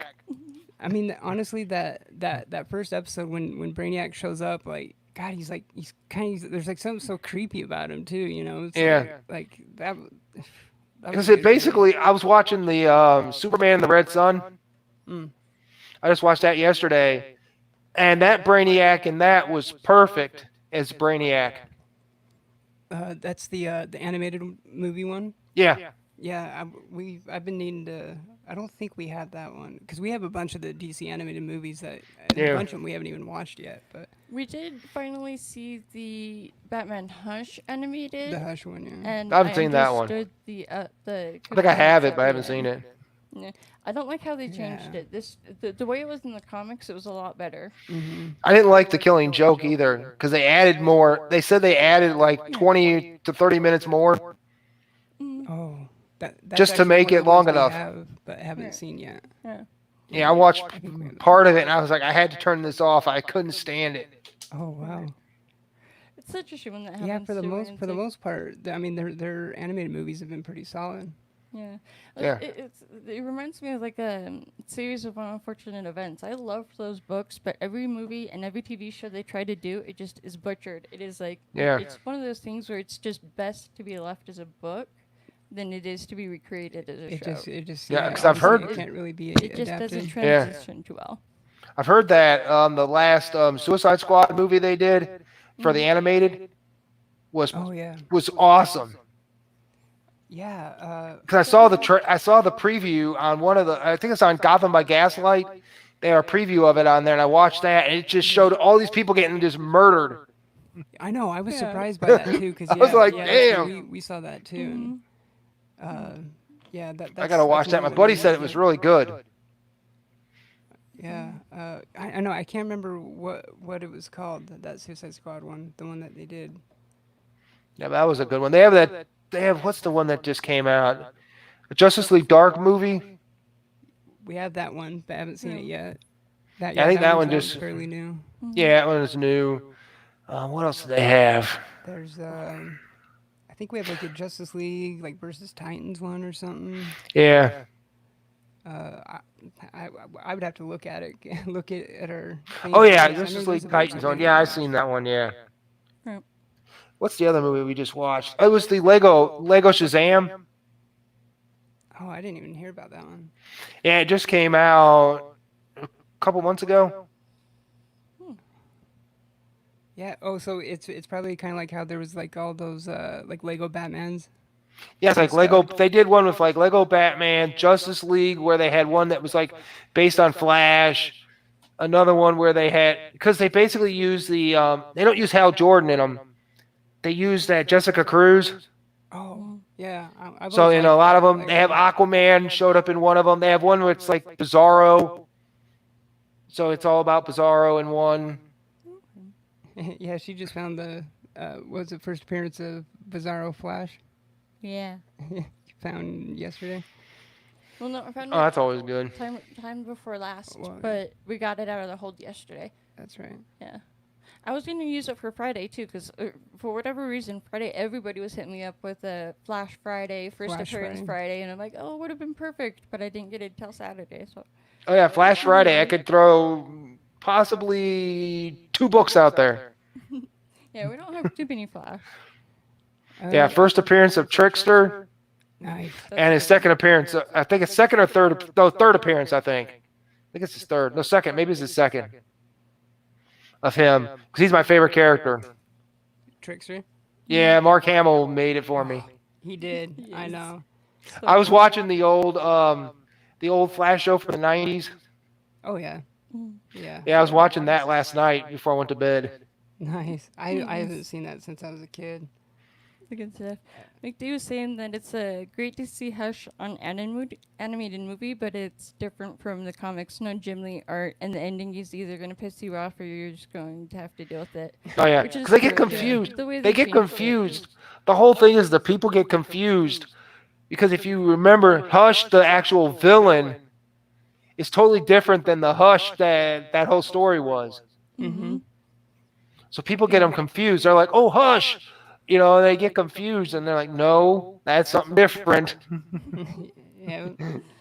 I mean, honestly, that first episode when Brainiac shows up, like God, he's kind of there's like something so creepy about him too. You know? It's Yeah. Like that. Because it basically, I was watching the Superman and the Red Sun. I just watched that yesterday, and that Brainiac and that was perfect as Brainiac. That's the animated movie one. Yeah. Yeah, I've been needing to. I don't think we had that one because we have a bunch of the DC animated movies that a bunch of them we haven't even watched yet. But We did finally see the Batman Hush animated. the Hush one, yeah. And I haven't seen that one. understood the I think I have it, but I haven't yeah. seen it. Yeah. I don't like how they changed Yeah. it. The way it was in the comics, it was a lot better. I didn't like the Killing Joke either because they added more. They said they added like 20 to 30 minutes more. Oh, that's Just to actually make one of it the long ones we enough. have, but haven't Yeah. seen yet. Yeah. Yeah, I watched part of it and I was like, I had to turn this off. I couldn't stand it. Oh wow. It's such a shame when that happens. Yeah, for the too, when most it's for the like- most part, I mean, their animated movies have been pretty solid. Yeah. Yeah. It reminds me of like a series of unfortunate events. I loved those books, but every movie and every TV show they try to do, it just is butchered. It is like Yeah. it's one of those things where it's just best to be left as a book than it is to be recreated as a show. It just Yeah, 'cause I've obviously heard- it can't really be It just adapted. doesn't Yeah. transition too well. I've heard that the last Suicide Squad movie they did for the animated was Oh yeah, was awesome. yeah. Because I saw the preview on one of the, I think it's on Gotham by Gaslight. They have a preview of it on there, and I watched that, and it just showed all these people getting just murdered. I know. I was Yeah. surprised by that too because I was like, damn. We saw that too. Mm-hmm. And, yeah, that's, I gotta watch that's that. My another buddy one said it that- was really good. Yeah, I know. I can't remember what it was called. That Suicide Squad one, the one that they did. Yeah, that was a good one. They have that. They have what's the one that just came out? The Justice League Dark movie. We have that one, but I haven't seen it yet. Yeah, I think that one's one just. fairly new. Yeah, that one is new. What else do they have? There's I think we have like a Justice League like versus Titans one or something. Yeah. I, I would have to look at it, look at our. Oh thing yeah, first. I know Justice there's League a bunch Titans of one. new Yeah, I've ones. seen that one. Yeah. Right. What's the other movie we just watched? Oh, it was the Lego Shazam. Oh, I didn't even hear about that one. Yeah, it just came out a couple months ago. Yeah. Oh, so it's probably kind of like how there was like all those like Lego Batmans. Yeah, it's like Lego. They did one with like Lego Batman, Justice League, where they had one that was like based on Flash. Another one where they had because they basically use the they don't use Hal Jordan in them. They use that Jessica Cruz. Oh, yeah. I've So always in a liked lot of that, them, like they have her. Aquaman showed up in one of them. They have one where it's like Bizarro. So it's all about Bizarro in one. Yeah, she just found the what was the first appearance of Bizarro Flash? Yeah. Found yesterday. Well, no, I found Oh, that's always good. time before last, Well, but we got it out of the hold yesterday. That's right. Yeah. I was going to use it for Friday, too, because for whatever reason, Friday, everybody was hitting me up with a Flash Friday, first Flash appearance Friday. Friday, and I'm like, oh, it would have been perfect, but I didn't get it till Saturday, so. Oh yeah, Flash Friday. I could throw possibly 2 books out there. Yeah, we don't have too many Flash. Yeah, first appearance of Trickster Nice. and his second appearance. I think it's second or third. No, third appearance. I think it's his third. No, second. Maybe it's his second of him because he's my favorite character. Trickster. Yeah, Mark Hamill made it for me. He did. I Yes. know. So I was watching the old Flash show from the '90s. Oh yeah. Yeah. Yeah, I was watching that last night before I went to bed. Nice. I haven't seen that since I was a kid. the good stuff. McD was saying that it's great to see Hush on animated movie, but it's different from the comics. No Jim Lee art, and the ending is either going to piss you off or you're just going to have to deal with it. Oh yeah, Which is because they get true, yeah. confused. The way They get changed it. confused. The whole thing is the people get confused because if you remember, Hush, the actual villain, is totally different than the Hush that whole story was. Mm-hmm. So people get them confused. They're like, "Oh, Hush," and they get confused, and they're like, "No, that's something different. Yeah.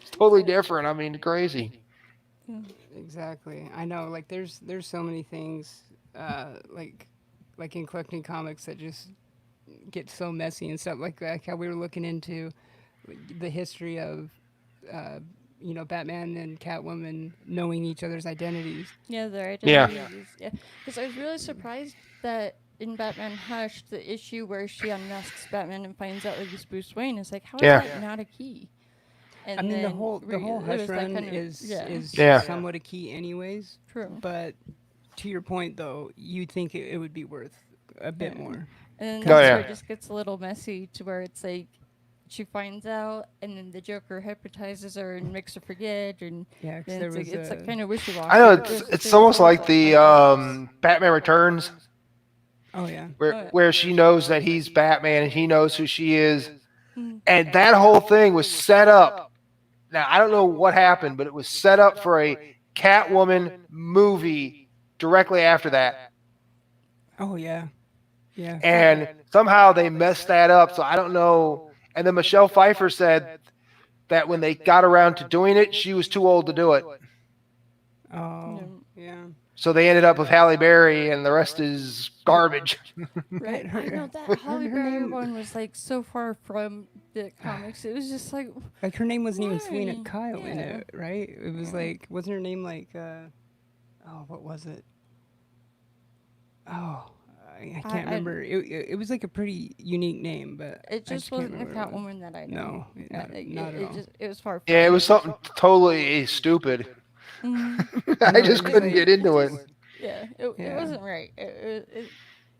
It's totally different." I mean, crazy. Exactly. I know. Like, there's so many things, like in collecting comics that just get so messy and stuff. Like how we were looking into the history of, Batman and Catwoman knowing each other's identities. Yeah, their Yeah. identities. Yeah, because I was really surprised that in Batman Hush, the issue where she unmasks Batman and finds out that he's Bruce Wayne is like, how is Yeah. that not a key? And I mean, the then whole it Hush was that run kind of- is Yeah. somewhat a key, anyways. true. But to your point, though, you'd think it would be worth a bit Yeah. more. And then Oh, that's yeah. where it just gets a little messy to where it's like she finds out, and then the Joker hypnotizes her and makes her forget, and Yeah, 'cause then there it's, was like, it's like a- kind of wishy-washy. I know There's it's almost like the that. Batman Returns, Oh yeah. where she knows that he's Batman and he knows who she is, Mm. and that whole thing was set up. Now I don't know what happened, but it was set up for a Catwoman movie directly after that, Oh yeah. Yeah. and somehow they messed that up. So I don't know. And then Michelle Pfeiffer said that when they got around to doing it, she was too old to do it. Oh yeah. So they ended up with Halle Berry, and the rest is garbage. Right. Her- I know that Holly her Berry name- one was like so far from the comics. It was just like, Like her name wasn't even Selena Why? Kyle in Yeah. it, right? It was like, wasn't her name like, what was it? Oh, I can't I- remember. It was like a pretty unique name, but it I just can't wasn't the remember what it was. Catwoman that I know. No, not at all. It was far from. Yeah, it was something totally stupid. Mhm. I No, just it couldn't was get into it. Yeah, it Yeah. wasn't right.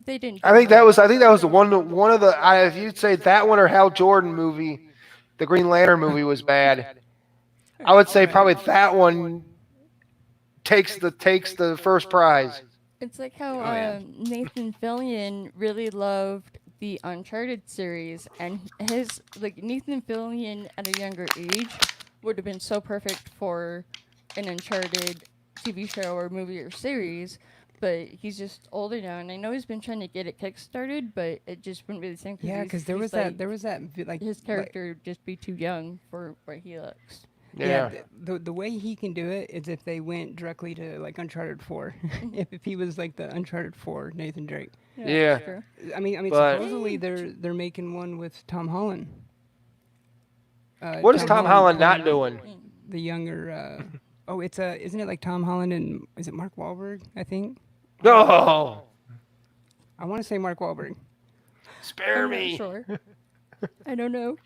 They didn't. I think that was the one of the if you'd say that one or Hal Jordan movie, the Green Lantern movie was bad. I would say probably that one takes the first prize. It's like how Oh, yeah. Nathan Fillion really loved the Uncharted series, and his like Nathan Fillion at a younger age would have been so perfect for an Uncharted TV show or movie or series. But he's just older now, and I know he's been trying to get it kickstarted, but it just wouldn't be the same. Yeah, because there was like, that like his character would just be too young for what he looks. Yeah, the way he can do it is if they went directly to like Uncharted 4. if he was like the Uncharted 4 Nathan Drake. Yeah. That's true. I mean, But- supposedly they're making one with Tom Holland. What is Tom Holland not playing doing? The younger. Oh, it's isn't it like Tom Holland and is it Mark Wahlberg? I think. No. I want to say Mark Wahlberg. Spare I'm not me. sure. I don't know.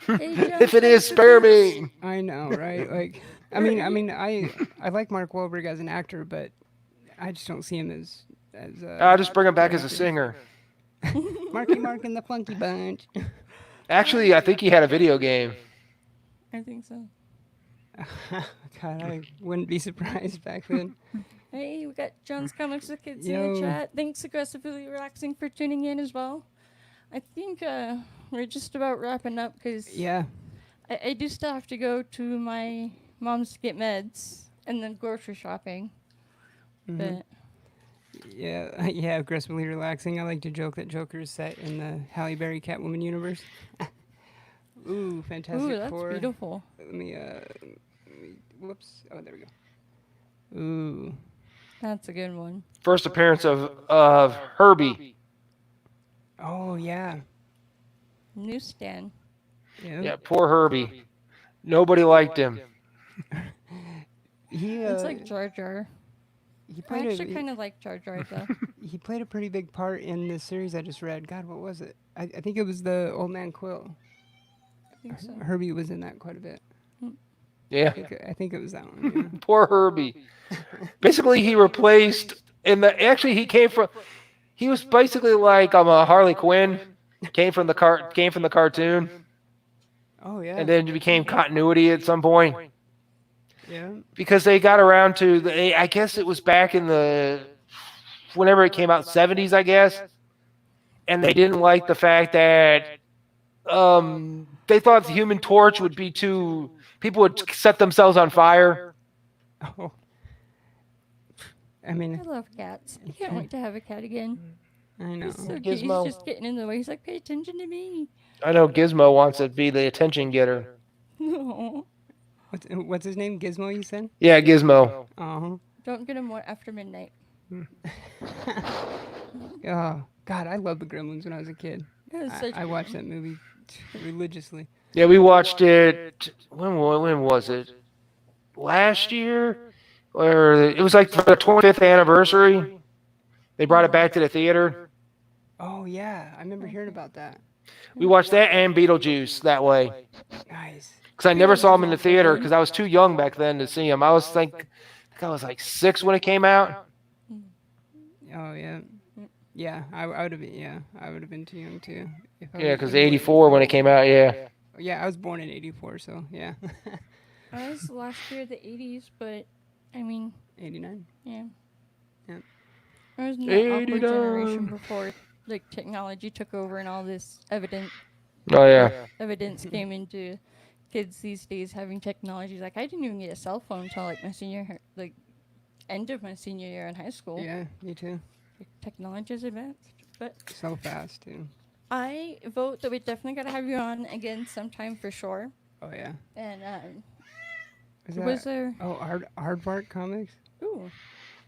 If it is, spare me. I know, right? Like, I mean, I like Mark Wahlberg as an actor, but I just don't see him as. I'll just bring him back as a singer. Marky Mark and the Funky Bunch. Actually, I think he had a video game. I think so. God, I wouldn't be surprised back then. Hey, we got John's Comics with Kids in Yo. the chat. Thanks, Aggressively Relaxing, for tuning in as well. I think we're just about wrapping up because Yeah. I do still have to go to my mom's to get meds and then grocery shopping. But Yeah, yeah, aggressively relaxing. I like to joke that Joker is set in the Halle Berry Catwoman universe. Ooh, Fantastic ooh, that's Four. beautiful. Let me, whoops. Oh, there we go. Ooh. That's a good one. First appearance of Herbie. Oh, yeah. Newsstand. Yeah, poor Herbie. Nobody liked him. He, It's like Jar Jar. he I played actually kind of like Jar Jar though. he played a pretty big part in the series I just read. God, what was it? I think it was the Old Man Quill. I think so. Herbie was in that quite a bit. Yeah, I think it was that one. Yeah. poor Herbie. Basically, he replaced he was basically like a Harley Quinn. Came from the cartoon, Oh, yeah. and then became continuity at some point. Yeah. Because they got around to I guess it was back in whenever it came out, 70s, I guess, and they didn't like the fact that they thought the Human Torch would be people would set themselves on fire. Oh. I mean, I love cats. I can't wait to have a cat again. I know. He's so cute. Gizmo. He's just getting in the way. He's like, pay attention to me. I know Gizmo wants to be the attention getter. No. What's his name? Gizmo, you said? Yeah, Gizmo. Uh-huh. Don't get him after midnight. Oh, God, I loved the Gremlins when I was a kid. That was such I a watched good that movie religiously. Yeah, we watched it. When was it? Last year, or it was like for the 25th anniversary. They brought it back to the theater. Oh, yeah. I remember hearing about that. We watched that and Beetlejuice that way. Nice. Because I never saw them in the theater because I was too young back then to see them. I was I was like 6 when it came out. Oh, yeah. Yeah, I would have been. Yeah, I would have been too young too. Yeah, because 84 when it came out. Yeah. Yeah, I was born in '84, so yeah. I was last year of the 80s, but I mean, '89. yeah. Yep. I was in that awkward 89. generation before like technology took over and all this Oh yeah. evidence came into kids these days having technology. Like I didn't even get a cell phone until like my end of my senior year in high school. Yeah, me too. Like, technology is advanced. But So fast too. I vote that we definitely gotta have you on again sometime for sure. Oh yeah. And Is was there? Oh, Hardbark Comics. Ooh,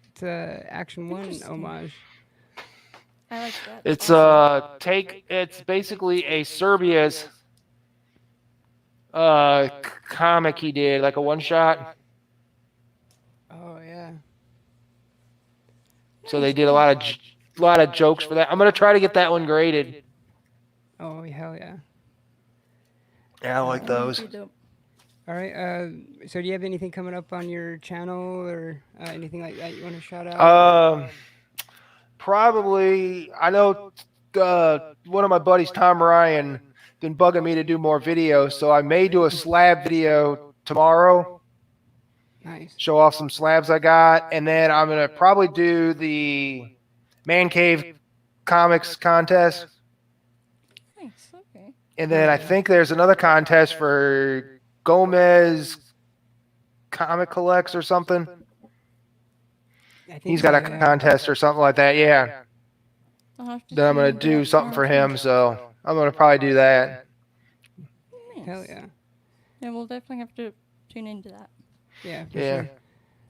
It's a Action One Interesting. homage. I like that. It's Awesome. it's basically a Serbia's comic he did, like a one shot. Oh yeah. So they did a lot of jokes for that. I'm gonna try to get that one graded. Oh hell yeah. Yeah, I like those. Pretty dope. All right. So do you have anything coming up on your channel or anything like that you want to shout out? Probably. I know one of my buddies, Tom Ryan, been bugging me to do more videos, so I may do a slab video tomorrow. Nice. Show off some slabs I got, and then I'm gonna probably do the Man Cave Comics contest. Okay. And then I think there's another contest for Gomez Comic Collects or something. I think He's got a contest or something like that. Yeah. Then I'm going to do something for him. So I'm going to probably do that. Nice. Hell yeah. Yeah, we'll definitely have to tune into that. Yeah, for sure.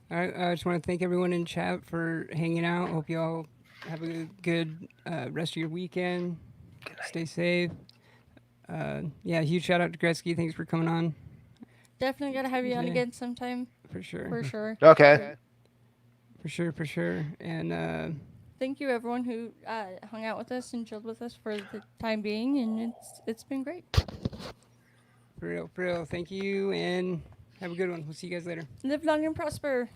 All right, I just want to thank everyone in chat for hanging out. Hope you all have a good rest of your weekend. Stay safe. Yeah, huge shout out to Gretzky. Thanks for coming on. Definitely got to have you on Yeah. again sometime. For sure. For sure. Okay. For sure. And thank you everyone who hung out with us and chilled with us for the time being, and it's been great. For real. Thank you, and have a good one. We'll see you guys later. Live long and prosper.